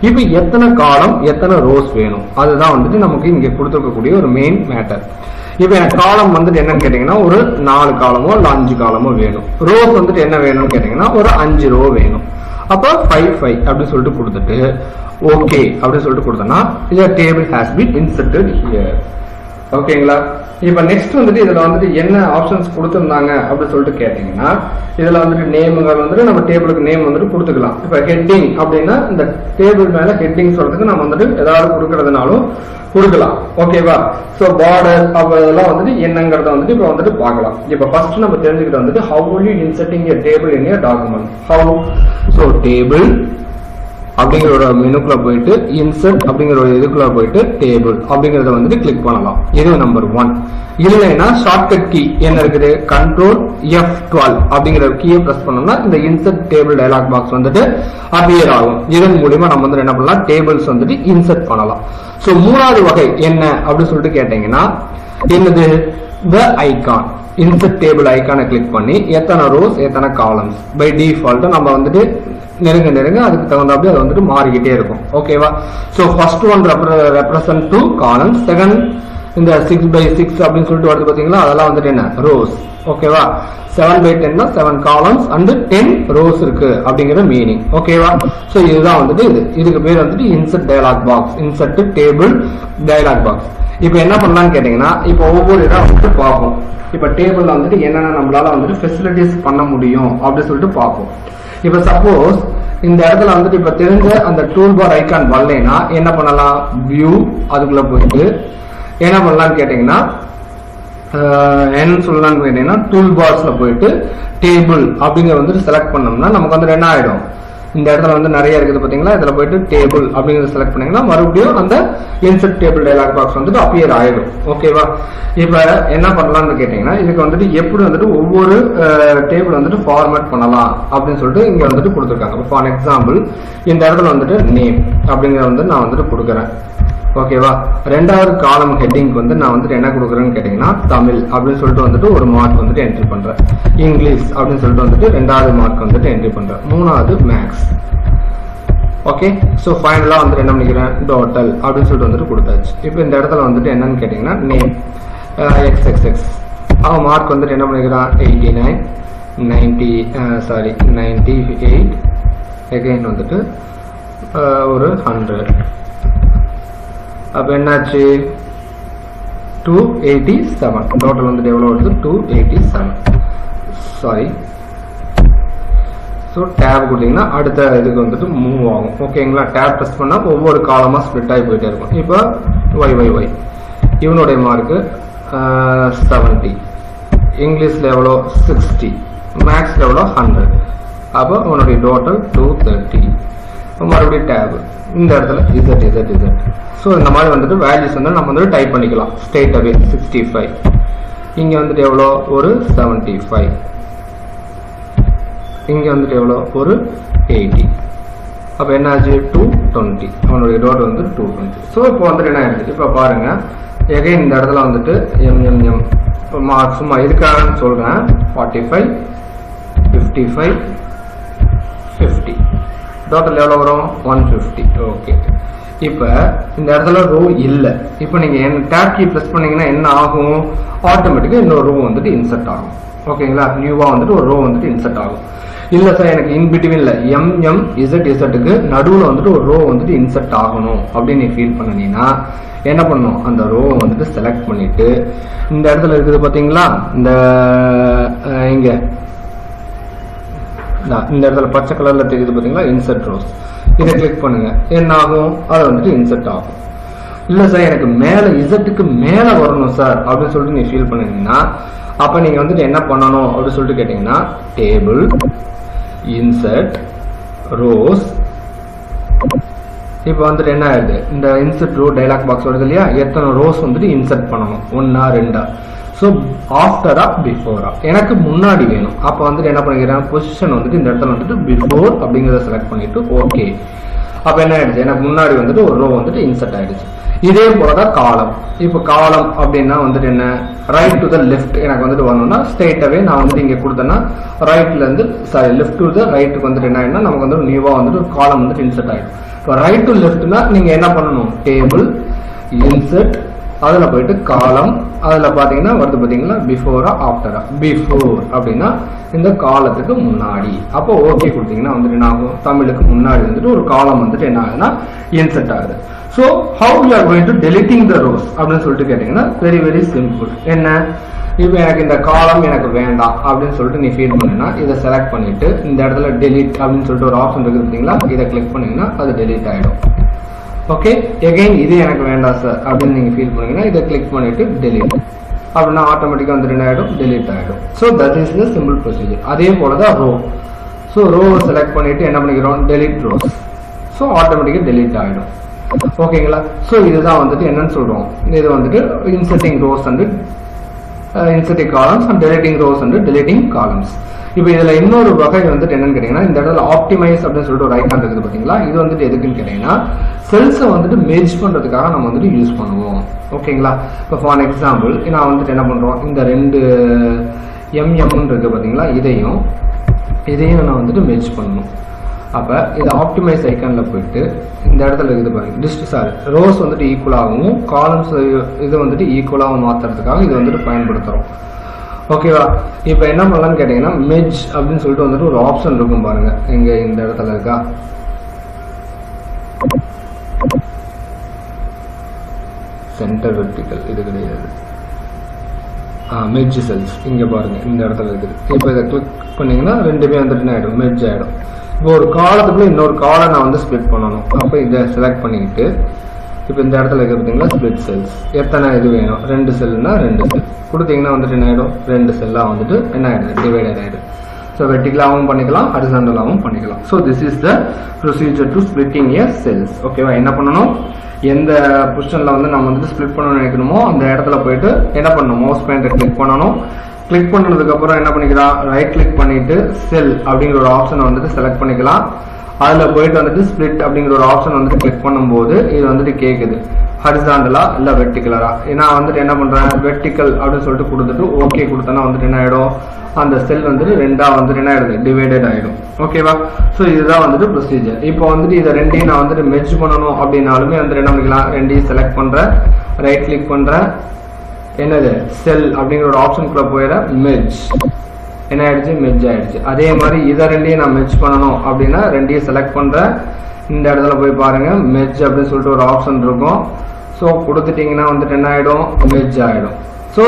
இப்போ எத்தனை காலம் எத்தனை ரோஸ் வேணும் அதுதான் வந்துட்டு நமக்கு இங்க கொடுத்துருக்கக்கூடிய ஒரு மெயின் மேட்டர். இப்போ எனக்கு காலம் வந்துட்டு என்னன்னு கேட்டீங்கன்னா ஒரு 4 காலமோ இல்ல 5 காலமோ வேணும். ரோஸ் வந்துட்டு என்ன வேணும்னு கேட்டீங்கன்னா ஒரு 5 ரோ வேணும். அப்ப 5 அப்படின்னு சொல்லிட்டு கொடுத்துட்டு ஓகே அப்படின்னு சொல்லிட்டு கொடுத்தோம்னா இந்த table has been inserted here. ஓகேங்களா? இப்ப நெக்ஸ்ட் வந்துட்டு இதுல வந்துட்டு என்ன ஆப்ஷன்ஸ் கொடுத்திருந்தாங்க அப்படின்னு சொல்லிட்டு கேட்டீங்கன்னா, இதுல வந்துட்டு நேமுகள் வந்துட்டு நம்ம டேபிளுக்கு நேம் வந்துட்டு கொடுத்துக்கலாம். இப்ப ஹெட்டிங் அப்படின்னா இந்த டேபிள் மேல ஹெட்டிங் சொல்றதுக்கு நம்ம வந்துட்டு ஏதாவது கொடுக்கறதுனாலும் கொடுக்கலாம். ஓகேவா? சோ பார்டர் அதெல்லாம் வந்துட்டு என்னங்கறத வந்துட்டு இப்ப வந்துட்டு பார்க்கலாம். இப்ப ஃபர்ஸ்ட் நம்ம தெரிஞ்சுக்கிட்டு வந்துட்டு how will you inserting a table in a document? How? So table அப்படிங்கிற ஒரு மெனுக்குள்ள போயிட்டு இன்சர்ட் அப்படிங்கிற ஒரு இதுக்குள்ள போயிட்டு டேபிள் அப்படிங்கறத வந்துட்டு கிளிக் பண்ணலாம். இது நம்பர் 1. இல்லைன்னா ஷார்ட்கட் கீ என்ன இருக்குது, கண்ட்ரோல் F12 அப்படிங்கிற கீயை பிரஸ் பண்ணோம்னா இந்த இன்சர்ட் டேபிள் டயலாக் பாக்ஸ் வந்துட்டு அப்பியர் ஆகும். இதன் மூலமா நம்ம வந்து என்ன பண்ணலாம், டேபிள்ஸ் வந்துட்டு இன்சர்ட் பண்ணலாம். சோ மூணாவது வகை என்ன அப்படின்னு சொல்லிட்டு கேட்டீங்கன்னா, என்னது the icon. இன்சர்ட் டேபிள் ஐக்கானை கிளிக் பண்ணி எத்தனை ரோஸ் எத்தனை காலம்ஸ் பை டிஃபால்ட் நம்ம வந்துட்டு நெருங்க அதுக்கு தகுந்தாப்படி அது வந்துட்டு மாறிக்கிட்டே இருக்கும். ஓகேவா? So first one represent 2 columns, second இந்த 6x6 அப்படின்னு சொல்லிட்டு வருது பாத்தீங்களா, அதெல்லாம் வந்துட்டு என்ன ரோஸ். ஓகேவா? 7x10 7 காலம்ஸ் அண்ட் 10 ரோஸ் இருக்கு அப்படிங்கிற மீனிங். ஓகேவா? சோ இதுதான் வந்துட்டு இதுக்கு பேர் வந்துட்டு insert dialog box, insert table dialog box. இப்போ என்ன பண்ணலாம்னு கேட்டீங்கன்னா, இப்போ ஒவ்வொரு இடம் வந்துட்டு பார்ப்போம். இப்ப டேபிள்ல வந்துட்டு என்னென்ன நம்மளால வந்துட்டு ஃபெசிலிட்டிஸ் பண்ண முடியும் அப்படின்னு சொல்லிட்டு பார்ப்போம். இப்ப சப்போஸ் இந்த இடத்துல வந்துட்டு இப்ப தெரிஞ்ச அந்த டூல் பார் ஐக்கான் வரலைன்னா என்ன பண்ணலாம், வியூ அதுக்குள்ள போயிட்டு என்ன பண்ணலாம்னு கேட்டீங்கன்னா, என்ன சொல்லலாம்னு கேட்டீங்கன்னா டூல் பார்ஸ்ல போயிட்டு டேபிள் அப்படிங்கிற வந்துட்டு செலக்ட் பண்ணோம்னா நமக்கு வந்து என்ன ஆயிடும், இந்த இடத்துல வந்து நிறைய இருக்குது பாத்தீங்களா, இதுல போயிட்டு டேபிள் அப்படிங்கறத செலக்ட் பண்ணீங்கன்னா மறுபடியும் அந்த இன்சர்ட் டேபிள் டயலாக் பாக்ஸ் வந்துட்டு அப்பியர் ஆயிடும். ஓகேவா? இப்ப என்ன பண்ணலாம்னு கேட்டீங்கன்னா, இதுக்கு வந்துட்டு எப்படி வந்துட்டு ஒவ்வொரு டேபிள் வந்துட்டு ஃபார்மேட் பண்ணலாம் அப்படின்னு சொல்லிட்டு இங்க வந்துட்டு கொடுத்துருக்காங்க. ஃபார் எக்ஸாம்பிள் இந்த இடத்துல வந்துட்டு நேம் அப்படிங்கறத வந்து நான் வந்துட்டு கொடுக்குறேன். ஓகேவா? ரெண்டாவது காலம் ஹெட்டிங் வந்து நான் வந்துட்டு என்ன கொடுக்குறேன்னு கேட்டீங்கன்னா, தமிழ் அப்படின்னு சொல்லிட்டு வந்துட்டு ஒரு மார்க் வந்துட்டு என்ட்ரி பண்றேன். இங்கிலீஷ் அப்படின்னு சொல்லிட்டு வந்துட்டு ரெண்டாவது மார்க் வந்துட்டு என்ட்ரி பண்றேன். மூணாவது மேக்ஸ். ஓகே? சோ ஃபைனலா வந்துட்டு என்ன பண்ணிக்கிறேன், டோட்டல் அப்படின்னு சொல்லிட்டு வந்துட்டு கொடுத்தாச்சு. இப்போ இந்த இடத்துல வந்துட்டு என்னன்னு கேட்டீங்கன்னா, நேம் XXX அவன் மார்க் வந்துட்டு என்ன பண்ணிக்கிறான், 89 98 அகைன் வந்துட்டு ஒரு 100. அப்ப என்னாச்சு, 287. டோட்டல் வந்துட்டு எவ்வளவு வருது, 287. சாரி. ஸோ டேப் கொடுத்தீங்கன்னா அடுத்த இதுக்கு வந்துட்டு மூவ் ஆகும். ஓகேங்களா? டேப் ப்ரெஸ் பண்ணா ஒவ்வொரு காலமா ஸ்ப்ளிட் ஆகி போயிட்டே இருக்கும். இப்போ YYY இவனுடைய மார்க்கு 70, இங்கிலீஷ்ல எவ்வளோ 60, மேக்ஸ்ல எவ்வளோ 100. அப்போ உன்னுடைய டோட்டல் 230. மறுபடியும் டேப் இந்த இடத்துல Z. ஸோ இந்த மாதிரி வந்துட்டு வேல்யூஸ் வந்து நம்ம வந்துட்டு டைப் பண்ணிக்கலாம் ஸ்ட்ரெயிட் அவே. 65 இங்க வந்துட்டு எவ்வளோ ஒரு 75, இங்க வந்துட்டு எவ்வளோ ஒரு 80. அப்ப என்னாச்சு 220. அவனுடைய டோட்டல் வந்து 220. ஸோ இப்போ வந்துட்டு என்ன ஆயிடுச்சு, இப்போ பாருங்க எகைன் இந்த இடத்துல வந்துட்டு எம் மார்க் சும்மா இதுக்காக சொல்றேன். 45 55 50 டோட்டல் எவ்வளோ வரும், 150. ஓகே. இப்ப இந்த இடத்துல ரோ இல்ல. இப்ப நீங்க டேப் கீ பிரஸ் பண்ணீங்கன்னா என்ன ஆகும், ஆட்டோமேட்டிக்கா இன்னொரு ரோ வந்துட்டு இன்சர்ட் ஆகும். ஓகேங்களா? நியூவா வந்துட்டு ஒரு ரோ வந்துட்டு இன்சர்ட் ஆகும். இல்ல சார் எனக்கு இன் பிட்வீன்ல MMZZக்கு நடுவுல வந்துட்டு ஒரு ரோ வந்துட்டு இன்சர்ட் ஆகணும் அப்படின்னு நீ ஃபீல் பண்ணீங்கன்னா என்ன பண்ணும், அந்த ரோ வந்துட்டு செலக்ட் பண்ணிட்டு இந்த இடத்துல இருக்குது பாத்தீங்களா, இந்த இங்க இந்த இடத்துல பச்சை கலர்ல தெரியுது பாத்தீங்களா, இன்சர்ட் ரோஸ். இதை கிளிக் பண்ணுங்க, என்ன ஆகும், அது வந்துட்டு இன்சர்ட் ஆகும். இல்ல சார் எனக்கு மேல இசட்டுக்கு மேல வரணும் சார் அப்படின்னு சொல்லிட்டு நீ ஃபீல் பண்ணீங்கன்னா அப்ப நீங்க வந்துட்டு என்ன பண்ணணும் அப்படின்னு சொல்லிட்டு கேட்டீங்கன்னா, டேபிள் இன்சர்ட் ரோஸ். இப்ப வந்துட்டு என்ன ஆகுது, இந்த இன்சர்ட் ரோ டயலாக் பாக்ஸ் வருது இல்லையா, எத்தனை ரோஸ் வந்துட்டு இன்சர்ட் பண்ணணும், 1 2. ஸோ ஆஃப்டரா பிஃபோரா, எனக்கு முன்னாடி வேணும். அப்ப வந்துட்டு என்ன பண்ணிக்கிறேன், பொசிஷன் வந்துட்டு இந்த இடத்துல வந்துட்டு பிஃபோர் அப்படிங்கறத செலக்ட் பண்ணிட்டு ஓகே. அப்ப என்ன ஆயிடுச்சு, எனக்கு முன்னாடி வந்துட்டு ஒரு ரோ வந்துட்டு இன்சர்ட் ஆயிடுச்சு. இதே போலதான் காலம். இப்ப காலம் அப்படின்னா வந்துட்டு என்ன, ரைட் டு த லெஃப்ட் எனக்கு வந்துட்டு வரணும்னா ஸ்ட்ரெயிட்டாவே நான் வந்துட்டு இங்க கொடுத்தேன்னா ரைட்ல இருந்து சாரி லெஃப்ட் டு த ரைட்டுக்கு வந்துட்டு என்ன ஆயிடும்னா நமக்கு வந்து நியூவா வந்துட்டு ஒரு காலம் வந்துட்டு இன்சர்ட் ஆயிடும். இப்போ ரைட் டு லெஃப்ட்னா நீங்க என்ன பண்ணணும், டேபிள் இன்சர்ட் அதுல போயிட்டு காலம், அதுல பாத்தீங்கன்னா வருது பாத்தீங்களா பிஃபோரா ஆஃப்டரா. பிஃபோர் அப்படின்னா இந்த காலத்துக்கு முன்னாடி. அப்போ ஓகே கொடுத்தீங்கன்னா வந்துட்டு என்ன ஆகும், தமிழுக்கு முன்னாடி வந்துட்டு ஒரு காலம் வந்துட்டு என்ன ஆகுதுன்னா இன்செர்ட் ஆகுது. So how you are going to deleting the rose அப்படின்னு சொல்லிட்டு கேட்டீங்கன்னா வெரி வெரி சிம்பிள். என்ன, இப்போ எனக்கு இந்த காலம் எனக்கு வேண்டாம் அப்படின்னு சொல்லிட்டு நீ ஃபீல் பண்ணுன்னா இதை செலக்ட் பண்ணிட்டு இந்த இடத்துல டெலிட் அப்படின்னு சொல்லிட்டு ஒரு ஆப்ஷன் இருக்குது பார்த்தீங்களா, இதை கிளிக் பண்ணீங்கன்னா அது டெலிட் ஆகிடும். ஓகே, எகைன் இது எனக்கு வேண்டாம் சார் அப்படின்னு நீங்க ஃபீல் பண்ணீங்கன்னா இதை கிளிக் பண்ணிட்டு டெலிட் அப்படின்னா ஆட்டோமேட்டிக்காக வந்து என்ன ஆகிடும், டெலிட் ஆகிடும். So that is the simple procedure. அதே போல தான் ரோ. ஸோ ரோவை செலக்ட் பண்ணிட்டு என்ன பண்ணிக்கிறோம், டெலிட் ரோஸ். ஸோ ஆட்டோமேட்டிக்காக டெலிட் ஆகிடும். ஓகேங்களா. ஸோ இதுதான் வந்துட்டு என்னன்னு சொல்றோம், இது வந்துட்டு inserting rose and inserting columns and deleting rose and deleting columns. இப்போ இதுல இன்னொரு வகை வந்துட்டு என்னன்னு கேட்டீங்கன்னா, இந்த இடத்துல ஆப்டிமைஸ் அப்படின்னு சொல்லிட்டு ஒரு ஐகான் இருக்குது பாத்தீங்களா, இது வந்துட்டு எதுக்குன்னு கேட்டீங்கன்னா செல்ஸை வந்துட்டு மெர்ஜ் பண்றதுக்காக நம்ம வந்துட்டு யூஸ் பண்ணுவோம். ஓகேங்களா. இப்போ ஃபார் எக்ஸாம்பிள் நான் வந்துட்டு என்ன பண்றோம், இந்த 2 MM இருக்கு பாத்தீங்களா, இதையும் நான் வந்துட்டு மெர்ஜ் பண்ணணும். அப்ப இது ஆப்டிமைஸ் ஐகான்ல போயிட்டு இந்த இடத்துல இருக்குது பாருங்க, ரோஸ் வந்துட்டு ஈக்குவலாகவும் காலம்ஸ் இது வந்துட்டு ஈக்குவலாகவும் மாத்துறதுக்காக இது வந்துட்டு பயன்படுத்துறோம். ஓகேவா. இப்போ என்ன பண்ணலாம்னு கேட்டீங்கன்னா மெர்ஜ் அப்படின்னு சொல்லிட்டு வந்துட்டு ஒரு ஆப்ஷன் இருக்கும் பாருங்க, இங்க இந்த இடத்துல இருக்கா, சென்டர் வெர்டிகல் இது கிடையாது, மெர்ஜ் செல்ஸ் இங்க பாருங்க இந்த இடத்துல இருக்குது. இப்போ இதை கிளிக் பண்ணீங்கன்னா ரெண்டுமே வந்துட்டு என்ன ஆயிடும், மெர்ஜ் ஆயிடும். இப்போ ஒரு காலத்துக்குள்ள இன்னொரு காலை நான் வந்து ஸ்பிளிட் பண்ணணும். அப்போ இதை செலக்ட் பண்ணிக்கிட்டு இப்போ இந்த இடத்துல இருக்க பார்த்தீங்களா ஸ்பிளிட் செல்ஸ், எத்தனை இது வேணும், 2 செல்னா 2 செல் கொடுத்தீங்கன்னா வந்துட்டு என்ன ஆகிடும், 2 செல்லாக வந்துட்டு என்ன ஆகிடுது, டிவைடட் ஆகிடுது. ஸோ வெர்டிகலாகவும் பண்ணிக்கலாம், ஹரிசாண்டலாகவும் பண்ணிக்கலாம். So this is the procedure to splitting a cells. ஓகேவா. என்ன பண்ணணும், எந்த பொசிஷன்ல வந்து நம்ம வந்துட்டு ஸ்பிளிட் பண்ணணும்னு நினைக்கணுமோ அந்த இடத்துல போயிட்டு என்ன பண்ணணும், மவுஸ் பாயிண்டர் கிளிக் பண்ணணும். கிளிக் பண்ணதுக்கு அப்புறம் என்ன பண்ணிக்கலாம், ரைட் கிளிக் பண்ணிட்டு செல் அப்படிங்கிற ஒரு ஆப்ஷனை வந்துட்டு செலக்ட் பண்ணிக்கலாம். அதுல போயிட்டு வந்துட்டு ஸ்பிளிட் அப்படிங்கிற ஒரு ஆப்ஷன் வந்துட்டு கிளிக் பண்ணும்போது இது வந்துட்டு கேக்குது ஹரிசாண்டலா இல்ல வெர்டிகலரா. நான் வந்துட்டு என்ன பண்றேன், வெர்டிகல் அப்படின்னு சொல்லிட்டு கொடுத்துட்டு ஓகே கொடுத்தேன்னா வந்துட்டு என்ன ஆயிடும், அந்த செல் வந்துட்டு 2ஆ வந்துட்டு என்ன ஆயிடுது, டிவைடட் ஆயிடும். ஓகேவா. ஸோ இதுதான் வந்துட்டு ப்ரொசீஜர். இப்போ வந்துட்டு இதை 2ஐயும் நான் வந்துட்டு மெர்ஜ் பண்ணணும் அப்படின்னாலுமே வந்துட்டு என்ன பண்ணிக்கலாம், 2ஐயும் செலக்ட் பண்றேன், ரைட் கிளிக் பண்றேன், என்னது செல் அப்படிங்கிற ஒரு ஆப்ஷனுக்குள்ள போயிட மெர்ஜ் என்ன ஆயிடுச்சு, மெர்ஜ் ஆயிடுச்சு. அதே மாதிரி இதை 2ஐயும் நான் மெர்ஜ் பண்ணணும் அப்படின்னா 2ஐயும் செலக்ட் பண்றேன், இந்த இடத்துல போய் பாருங்க மெர்ஜ் அப்படின்னு சொல்லிட்டு ஒரு ஆப்ஷன் இருக்கும். ஸோ கொடுத்துட்டீங்கன்னா வந்துட்டு என்ன ஆயிடும், மெர்ஜ் ஆயிடும். So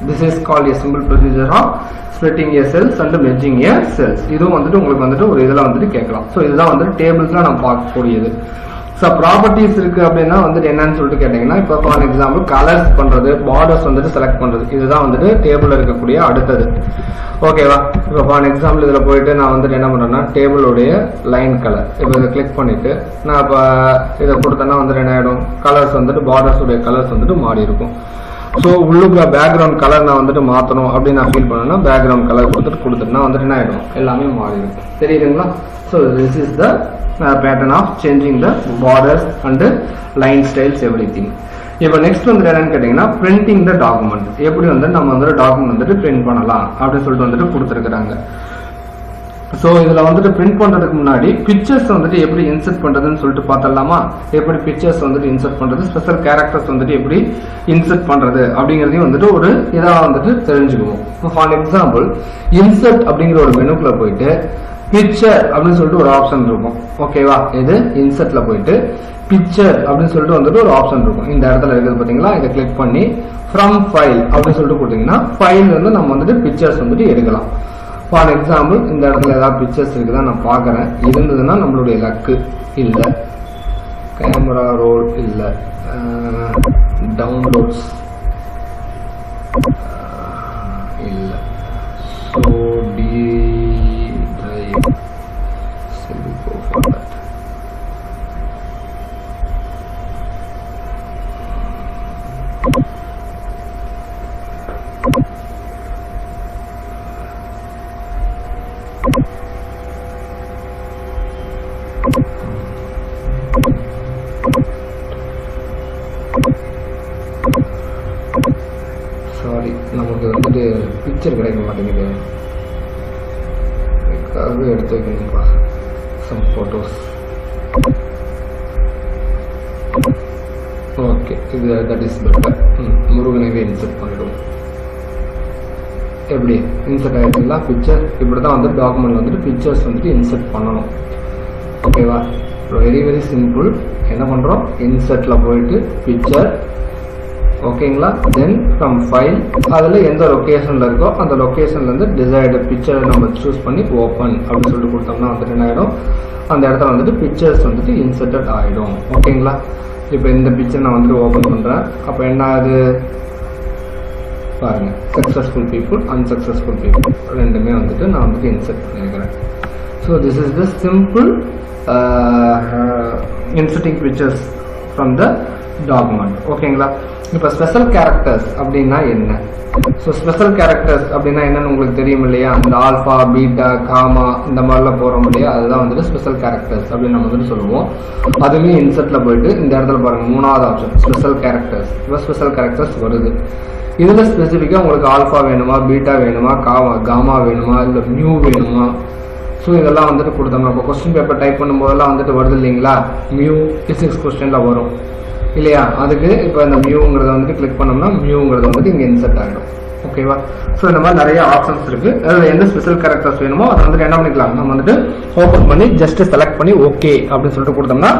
this is called a simple procedure of splitting a cells and merging a cells. இதுவும் வந்துட்டு உங்களுக்கு வந்துட்டு ஒரு இதில் வந்துட்டு கேட்கலாம். ஸோ இதுதான் வந்துட்டு டேபிள்ஸ்ல நம்ம பார்க்கக்கூடியது. ஸோ ப்ராப்பர்ட்டிஸ் இருக்கு அப்படின்னா வந்துட்டு என்னன்னு சொல்லிட்டு கேட்டீங்கன்னா, இப்போ ஃபார் எக்ஸாம்பிள் கலர்ஸ் பண்றது, பார்டர்ஸ் வந்துட்டு செலக்ட் பண்றது, இதுதான் வந்துட்டு டேபிள் இருக்கக்கூடிய அடுத்தது. ஓகேவா. இப்போ ஃபார் எக்ஸாம்பிள் இதுல போயிட்டு நான் வந்துட்டு என்ன பண்றேன்னா டேபிளுடைய லைன் கலர், இப்போ இதை கிளிக் பண்ணிட்டு நான் இப்போ இதை கொடுத்தேன்னா வந்துட்டு என்ன ஆயிடும், கலர்ஸ் வந்துட்டு பார்டர்ஸ் உடைய கலர்ஸ் வந்துட்டு மாறி இருக்கும். ஸோ உள்ளுக்குள்ள பேக்ரவுண்ட் கலர் நான் வந்துட்டு மாற்றணும் அப்படின்னு நான் ஃபீல் பண்ணேன்னா பேக்ரவுண்ட் கலர் கொடுத்துட்டுனா வந்துட்டு என்ன ஆயிடும், எல்லாமே மாறி இருக்கும். தெரியுதுங்களா. So this is the pattern of changing the borders and line styles everything. இப்போ நெக்ஸ்ட் வந்து என்னன்னு கேட்டீங்கன்னா பிரிண்டிங் த டாக்குமெண்ட். எப்படி வந்து நம்ம வந்துட்டு டாக்குமெண்ட் வந்துட்டு பிரிண்ட் பண்ணலாம் அப்படின்னு சொல்லிட்டு வந்துட்டு கொடுத்துருக்காங்க. ஸோ இதுல வந்துட்டு பிரிண்ட் பண்றதுக்கு முன்னாடி பிக்சர்ஸ் வந்துட்டு எப்படி இன்சர்ட் பண்றதுன்னு சொல்லிட்டு பார்த்தலாமா. எப்படி பிக்சர்ஸ் வந்துட்டு இன்சர்ட் பண்றது, ஸ்பெஷல் கேரக்டர்ஸ் வந்துட்டு எப்படி இன்சர்ட் பண்றது அப்படிங்கறதையும் வந்துட்டு ஒரு இதா வந்துட்டு தெரிஞ்சுக்குவோம். இப்போ ஃபார் எக்ஸாம்பிள் இன்சர்ட் அப்படிங்கிற ஒரு மெனுக்குள்ள போயிட்டு பிக்சர் அப்படின்னு சொல்லிட்டு ஒரு ஆப்ஷன் இருக்கும். ஓகேவா. இது இன்சர்ட்ல போயிட்டு பிக்சர் அப்படின்னு சொல்லிட்டு வந்துட்டு ஒரு ஆப்ஷன் இருக்கும். இந்த இடத்துல இருக்குது பாத்தீங்களா, இதை கிளிக் பண்ணி ஃப்ரம் ஃபைல் அப்படின்னு சொல்லிட்டு கொடுத்தீங்கன்னா ஃபைல் வந்து நம்ம வந்துட்டு பிக்சர்ஸ் வந்துட்டு எடுக்கலாம். ஃபார் எக்ஸாம்பிள் இந்த இடத்துல ஏதாவது பிக்சர்ஸ் இருக்குதான் நான் பாக்குறேன், இருந்ததுன்னா நம்மளுடைய லக்கு இல்ல, கேமரா ரோல் இல்ல, டவுன்லோட்ஸ் இல்ல, so D drive go for that. Sorry, நமக்கு வந்துட்டு பிக்சர் கிடைக்க மாட்டேங்குது, எடுத்து வைக்கணும்பா some photos. Okay, that is better. முருகனைவே இன்சர்ட் பண்ணிடுவோம். எப்படி இன்சர்ட் ஆகிடுச்சுங்களா பிக்சர். இப்படி தான் வந்து டாக்குமெண்ட் வந்துட்டு பிக்சர்ஸ் வந்துட்டு இன்சர்ட் பண்ணணும். ஓகேவா? Very very simple. என்ன பண்ணுறோம், இன்சர்ட்டில் போயிட்டு பிக்சர். ஓகேங்களா? தென் ஃப்ரம் ஃபைல் அதில் எந்த லொக்கேஷனில் இருக்கோ அந்த லொக்கேஷன்லேருந்து டிசைர்டு பிக்சரை நம்ம சூஸ் பண்ணி ஓப்பன் அப்படின்னு சொல்லிட்டு கொடுத்தோம்னா வந்துட்டு என்ன ஆகிடும், அந்த இடத்துல வந்துட்டு பிக்சர்ஸ் வந்துட்டு இன்சர்ட்டட் ஆகிடும். ஓகேங்களா? இப்போ இந்த பிக்சர் நான் வந்துட்டு ஓப்பன் பண்ணுறேன். அப்போ என்ன ஆகுது பாருங்கள், சக்ஸஸ்ஃபுல் பீப்புள் அன்சக்ஸஸ்ஃபுல் பீப்புள் ரெண்டுமே வந்துட்டு நான் வந்துட்டு இன்சர்ட் பண்ணியிருக்கிறேன். So this is the simple inserting pictures from the document. ஓகேங்களா? இப்போ ஸ்பெஷல் கேரக்டர்ஸ் அப்படின்னா என்ன? ஸோ ஸ்பெஷல் கேரக்டர்ஸ் அப்படின்னா என்னன்னு உங்களுக்கு தெரியும் இல்லையா? இந்த ஆல்ஃபா பீட்டா காமா இந்த மாதிரிலாம் போகிறோம் இல்லையா, அதுதான் வந்துட்டு ஸ்பெஷல் கேரக்டர்ஸ் அப்படின்னு நம்ம வந்துட்டு சொல்லுவோம். அதுவுமே இன்சர்ட்டில் போயிட்டு இந்த இடத்துல பாருங்கள், மூணாவது ஆப்ஷன் ஸ்பெஷல் கேரக்டர்ஸ். இப்போ ஸ்பெஷல் கேரக்டர்ஸ் வருது. இதில் ஸ்பெசிஃபிக்காக உங்களுக்கு ஆல்ஃபா வேணுமா, பீட்டா வேணுமா, காமா வேணுமா, இல்லை மியூ வேணுமா? ஸோ இதெல்லாம் வந்துட்டு கொடுத்தோம்னா இப்போ கொஸ்டின் பேப்பர் டைப் பண்ணும்போதெல்லாம் வந்துட்டு வருது இல்லைங்களா, மியூ பிசிக்ஸ் கொஸ்டினில் வரும் இல்லையா? அதுக்கு இப்போ இந்த மியூங்கிறத வந்துட்டு கிளிக் பண்ணோம்னா மியூங்கிறது வந்துட்டு இங்கே இன்சர்ட் ஆகிடும். ஓகேவா? ஸோ இந்த மாதிரி நிறைய ஆப்ஷன்ஸ் இருக்குது. அதில் எந்த ஸ்பெஷல் கேரக்டர்ஸ் வேணுமோ அதை வந்துட்டு என்ன பண்ணிக்கலாம், நம்ம வந்துட்டு ஓப்பன் பண்ணி ஜஸ்ட் செலக்ட் பண்ணி ஓகே அப்படின்னு சொல்லிட்டு கொடுத்தோம்னா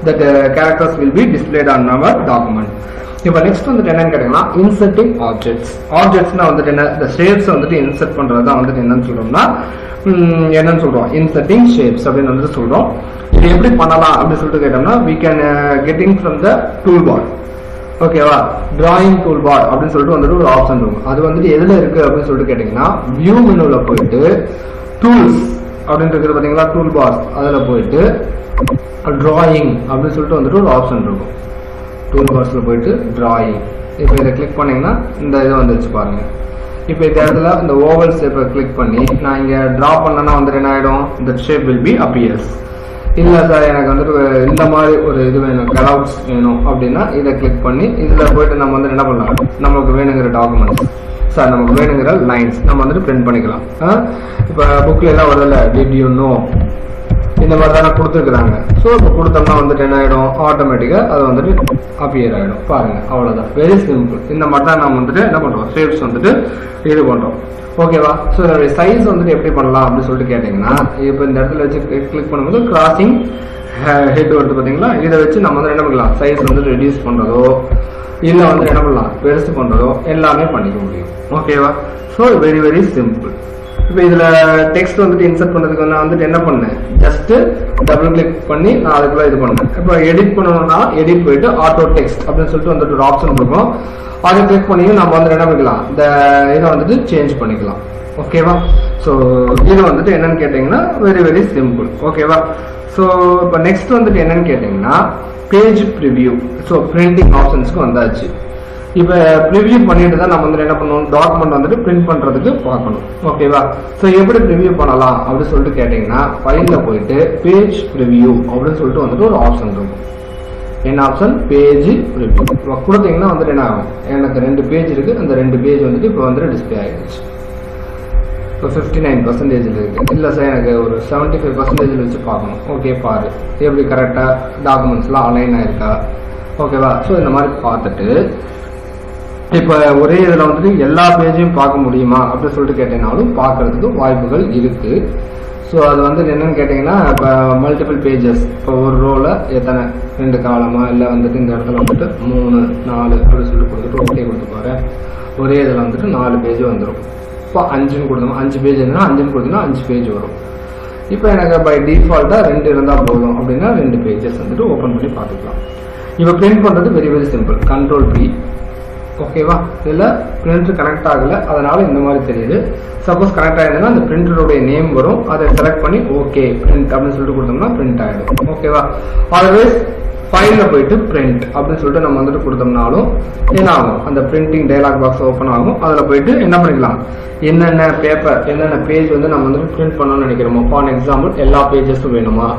that characters will be displayed on our document. இப்போ நெக்ஸ்ட் வந்துட்டு என்னன்னு கேட்டீங்கன்னா இன்சர்ட்டிங் ஆப்ஜெக்ட்ஸ். ஆப்ஜெக்ட்ஸ்னா வந்துட்டு என்ன, இந்த ஷேப்ஸ் வந்துட்டு இன்சர்ட் பண்ணுறது தான் வந்துட்டு என்னன்னு சொல்றோம்னா என்னன்னு சொல்றோம், இன்சர்ட்டிங் ஷேப்ஸ் அப்படின்னு வந்துட்டு சொல்றோம். இது எப்படி பண்ணலாம் அப்படின்னு சொல்லிட்டு கேட்டோம்னா we can getting from the toolbar. ஓகேவா? டிராயிங் டூல் பார் அப்படின்னு சொல்லிட்டு வந்துட்டு ஒரு ஆப்ஷன் இருக்கும். அது வந்துட்டு எதுல இருக்கு அப்படின்னு சொல்லிட்டு கேட்டீங்கன்னா வியூ மெனுல போயிட்டு டூல்ஸ் அப்படின்னு இருக்கிறது பார்த்தீங்களா, டூல் பார் அதில் போயிட்டு டிராயிங் அப்படின்னு சொல்லிட்டு வந்துட்டு ஒரு ஆப்ஷன் இருக்கும். டூல் பார்ஸ்ல போயிட்டு டிராயிங். இப்போ இதை கிளிக் பண்ணீங்கன்னா இந்த இதை வந்துச்சு பாருங்க. இப்போ இந்த இடத்துல இந்த ஓவல் ஷேப்பை கிளிக் பண்ணி நான் இங்கே ட்ரா பண்ணேன்னா வந்துட்டு என்ன ஆகிடும், இந்த ஷேப் வில் பி அப்பியர்ஸ். இல்லை சார் எனக்கு வந்துட்டு இந்த மாதிரி ஒரு இது வேணும், கலவுட்ஸ் வேணும் அப்படின்னா இதை கிளிக் பண்ணி இதில் போயிட்டு நம்ம வந்து என்ன பண்ணலாம், நமக்கு வேணுங்கிற டாக்குமெண்ட்ஸ் சார் நமக்கு வேணுங்கிற லைன்ஸ் நம்ம வந்துட்டு பிரிண்ட் பண்ணிக்கலாம். இப்போ புக்கில் எல்லாம் வருதில்ல டிட் யூ நோ இந்த மாதிரி தானே கொடுத்துருக்குறாங்க. ஸோ இப்போ கொடுத்தோம்னா வந்துட்டு என்ன ஆகிடும், ஆட்டோமேட்டிக்காக அது வந்துட்டு அப்பியர் ஆகிடும். பாருங்கள், அவ்வளோதான், வெரி சிம்பிள். இந்த மாதிரி தான் நம்ம வந்துட்டு என்ன பண்ணுறோம், ஷேப்ஸ் வந்துட்டு இது பண்ணுறோம். ஓகேவா? ஸோ இதோடைய சைஸ் வந்துட்டு எப்படி பண்ணலாம் அப்படின்னு சொல்லிட்டு கேட்டிங்கன்னா இப்போ இந்த இடத்துல வச்சு கிளிக் பண்ணும்போது கிராசிங் ஹெட் வருது பார்த்தீங்களா, இதை வச்சு நம்ம வந்து என்ன பண்ணலாம், சைஸ் வந்துட்டு ரெடியூஸ் பண்ணுறதோ இல்லை வந்து என்ன பண்ணலாம் பெருசு பண்ணுறதோ எல்லாமே பண்ணிக்க முடியும். ஓகேவா? So very very simple. இப்போ இதில் டெக்ஸ்ட் வந்துட்டு இன்சர்ட் பண்ணுறதுக்கு நான் வந்துட்டு என்ன பண்ணேன், ஜஸ்ட் டபுள் கிளிக் பண்ணி நான் அதுக்குள்ள இது பண்ணேன். இப்போ எடிட் பண்ணணும்னா எடிட் போயிட்டு ஆட்டோ டெக்ஸ்ட் அப்படின்னு சொல்லிட்டு வந்துட்டு ஒரு ஆப்ஷன் இருக்கும். அதை கிளிக் பண்ணி நம்ம வந்து என்ன பண்ணிக்கலாம், இந்த இதை வந்துட்டு சேஞ்ச் பண்ணிக்கலாம். ஓகேவா? ஸோ இது வந்துட்டு என்னன்னு கேட்டிங்கன்னா வெரி வெரி சிம்பிள். ஓகேவா? ஸோ இப்போ நெக்ஸ்ட் வந்துட்டு என்னன்னு கேட்டிங்கன்னா பேஜ் ப்ரிவியூ. ஸோ பிரிண்டிங் ஆப்ஷன்ஸ்க்கு வந்தாச்சு. இப்போ ப்ரிவியூ பண்ணிட்டு தான் நம்ம வந்து என்ன பண்ணணும், டாக்குமெண்ட் வந்துட்டு பிரிண்ட் பண்ணுறதுக்கு பார்க்கணும். ஓகேவா? ஸோ எப்படி ப்ரிவியூ பண்ணலாம் அப்படின்னு சொல்லிட்டு கேட்டிங்கன்னா ஃபைலில் போயிட்டு பேஜ் ப்ரிவியூ அப்படின்னு சொல்லிட்டு வந்துட்டு ஒரு ஆப்ஷன் இருக்கும். என்ன ஆப்ஷன், பேஜ் ப்ரிவியூ. இப்போ கொடுத்தீங்கன்னா வந்துட்டு என்ன ஆகும், எனக்கு 2 பேஜ் இருக்குது, அந்த 2 பேஜ் வந்துட்டு இப்போ வந்துட்டு டிஸ்பிளே ஆகிடுச்சு. இப்போ 59% இருக்குது. இல்லை சார் எனக்கு ஒரு 75% வச்சு பார்க்கணும். ஓகே பாரு எப்படி கரெக்டாக டாக்குமெண்ட்ஸ்லாம் அலைன் ஆயிருக்கா. ஓகேவா? ஸோ இந்த மாதிரி பார்த்துட்டு இப்போ ஒரே இதில் வந்துட்டு எல்லா பேஜையும் பார்க்க முடியுமா அப்படின்னு சொல்லிட்டு கேட்டீங்கன்னாலும் பார்க்கறதுக்கு வாய்ப்புகள் இருக்கு. ஸோ அது வந்து என்னன்னு கேட்டிங்கன்னா இப்போ மல்டிபிள் பேஜஸ், இப்போ ஒரு ரோவில் எத்தனை 2 காலமா இல்லை வந்துட்டு இந்த இடத்துல வந்துட்டு 3 4 அப்படின்னு சொல்லிட்டு கொடுத்துட்டு ஓகே கொடுத்து பாரு, ஒரே இதில் வந்துட்டு 4 பேஜ் வந்துடும். இப்போ 5ன்னு கொடுத்தோம், 5 பேஜ் இருந்தால் 5ன்னு கொடுத்தோம்னா 5 பேஜ் வரும். இப்போ எனக்கு பை டிஃபால்ட்டாக 2 இருந்தால் போதும் அப்படின்னா 2 பேஜஸ் வந்துட்டு ஓப்பன் பண்ணி பார்த்துக்கலாம். இப்போ பிரிண்ட் பண்ணுறது வெரி வெரி சிம்பிள், Ctrl+P. ஓகேவா? இதில் பிரிண்டர் கனெக்ட் ஆகலை, அதனால இந்த மாதிரி தெரியுது. சப்போஸ் கனெக்ட் ஆகிருந்ததுன்னா அந்த பிரிண்டருடைய நேம் வரும், அதை செலக்ட் பண்ணி ஓகே பிரிண்ட் அப்படின்னு சொல்லிட்டு கொடுத்தோம்னா பிரிண்ட் ஆகிடும். ஓகேவா? அதர்வைஸ் ஃபைலில் போயிட்டு பிரிண்ட் அப்படின்னு சொல்லிட்டு நம்ம வந்துட்டு கொடுத்தோம்னாலும் என்ன ஆகும், அந்த பிரிண்டிங் டயலாக் பாக்ஸ் ஓப்பன் ஆகும். அதில் போயிட்டு என்ன பண்ணிக்கலாம், என்னென்ன பேப்பர் என்னென்ன பேஜ் வந்து நம்ம வந்துட்டு பிரிண்ட் பண்ணணும்னு நினைக்கிறோமோ, ஃபார் எக்ஸாம்பிள் எல்லா பேஜஸும் வேணுமா,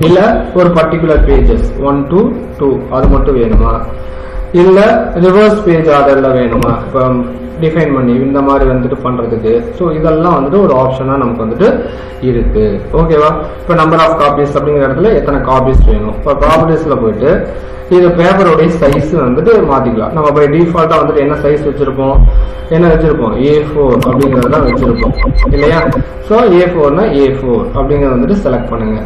இல்லை ஒரு பர்டிகுலர் பேஜஸ் 1 to 2 அது மட்டும் வேணுமா, இல்லை ரிவர்ஸ் பேஜ் ஆர்டரில் வேணுமா. இப்போ டிஃபைன் பண்ணி இந்த மாதிரி வந்துட்டு பண்றதுக்கு. ஸோ இதெல்லாம் வந்துட்டு ஒரு ஆப்ஷனா நமக்கு வந்துட்டு இருக்கு. ஓகேவா? இப்போ நம்பர் ஆஃப் காப்பீஸ் அப்படிங்கிற இடத்துல எத்தனை காப்பீஸ் வேணும். இப்போ ப்ராப்பர்ட்டிஸ்ல போயிட்டு இது பேப்பரோடைய சைஸ் வந்துட்டு மாத்திக்கலாம். நம்ம பை டிஃபால்ட்டா வந்துட்டு என்ன சைஸ் வச்சிருப்போம், A4 அப்படிங்கறத வச்சிருப்போம் இல்லையா? ஸோ A4னா A4 அப்படிங்கறத வந்துட்டு செலக்ட் பண்ணுங்க.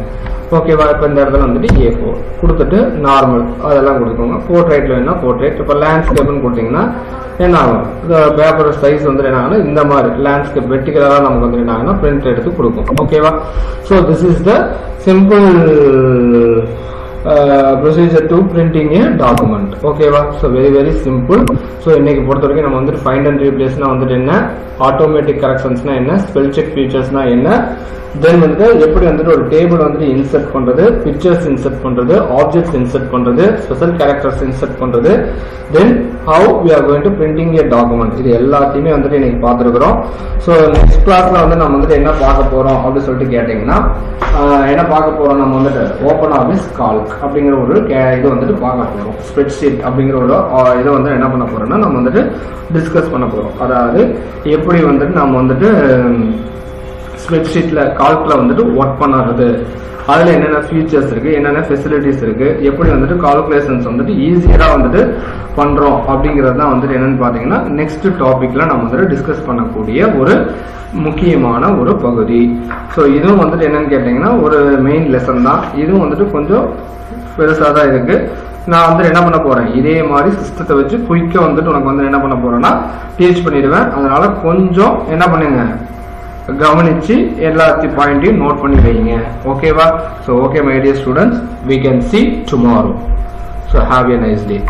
ஓகேவா? இப்போ இந்த இடத்துல வந்துட்டு A4 கொடுத்துட்டு நார்மல் அதெல்லாம் கொடுத்துக்கோங்க. போர்ட்ரேட்ல வேணா போர்ட்ரேட். இப்போ லேண்ட்ஸ்கேப்னு கொடுத்தீங்கன்னா என்ன ஆகும், இந்த பேப்பர் சைஸ் வந்துட்டு என்ன ஆகுனா இந்த மாதிரி லேண்ட்ஸ்கேப் வெர்டிகலா நமக்கு வந்து என்ன ஆகுனா பிரிண்ட் எடுத்து கொடுக்கும். ஓகேவா? So this is the simple procedure to printing a document. ஓகேவா? So very simple. ஸோ இன்னைக்கு பொறுத்த வரைக்கும் நம்ம வந்துட்டு ஃபைண்ட் அண்ட் ரீப்ளேஸ்னா வந்துட்டு என்ன, ஆட்டோமேட்டிக் கரெக்ஷன்ஸ்னா என்ன, ஸ்பெல் செக் ஃபீச்சர்ஸ்னா என்ன, தென் வந்துட்டு எப்படி வந்துட்டு ஒரு டேபிள் வந்துட்டு இன்சர்ட் பண்றது, பிக்சர்ஸ் இன்சர்ட் பண்றது, ஆப்ஜெக்ட்ஸ் இன்சர்ட் பண்றது, ஸ்பெஷல் கேரக்டர்ஸ் இன்சர்ட் பண்றது, then how we are going to printing a document. இது எல்லாத்தையுமே வந்துட்டு இன்னைக்கு பார்த்துருக்கிறோம். ஸோ நெக்ஸ்ட் கிளாஸ்ல வந்து நம்ம வந்துட்டு என்ன பார்க்க போறோம் அப்படின்னு சொல்லிட்டு கேட்டீங்கன்னா என்ன பார்க்க போறோம், நம்ம வந்துட்டு ஓப்பன் ஆஃபீஸ் கால்க் அப்படிங்கிற ஒரு இது வந்துட்டு பார்க்க போறோம். ஸ்ப்ரெட்ஷீட் அப்படிங்கிற ஒரு இதை வந்து என்ன பண்ண போறோம்னா நம்ம வந்துட்டு டிஸ்கஸ் பண்ண போறோம். அதாவது எப்படி வந்துட்டு நம்ம வந்துட்டு ஸ்ப்ரெட்ஷீட்ல கால்க்ல வந்துட்டு ஒர்க் பண்ணுறது, அதுல என்னென்ன ஃபீச்சர்ஸ் இருக்கு, என்னென்ன ஃபெசிலிட்டிஸ் இருக்கு, எப்படி வந்துட்டு கால்குலேஷன்ஸ் வந்துட்டு ஈஸியரா வந்துட்டு பண்றோம் அப்படிங்கிறது தான் வந்துட்டு என்னன்னு பாத்தீங்கன்னா நெக்ஸ்ட் டாபிக்ல நம்ம வந்துட்டு டிஸ்கஸ் பண்ணக்கூடிய ஒரு முக்கியமான ஒரு பகுதி. ஸோ இதுவும் வந்துட்டு என்னன்னு கேட்டீங்கன்னா ஒரு மெயின் லெசன் தான். இதுவும் வந்துட்டு கொஞ்சம் பெருசாக தான் இருக்கு. நான் வந்து என்ன பண்ண போறேன், இதே மாதிரி சிஸ்டத்தை வச்சு குயிக்கா வந்துட்டு உனக்கு வந்து என்ன பண்ண போறேன்னா டீச் பண்ணிடுவேன். அதனால கொஞ்சம் என்ன பண்ணுங்க, கவனிச்சு எல்லாத்தையும் பாயிண்டையும் நோட் பண்ணி வைங்க. ஓகேவா? So okay my dear students, we can see tomorrow. So have a nice day.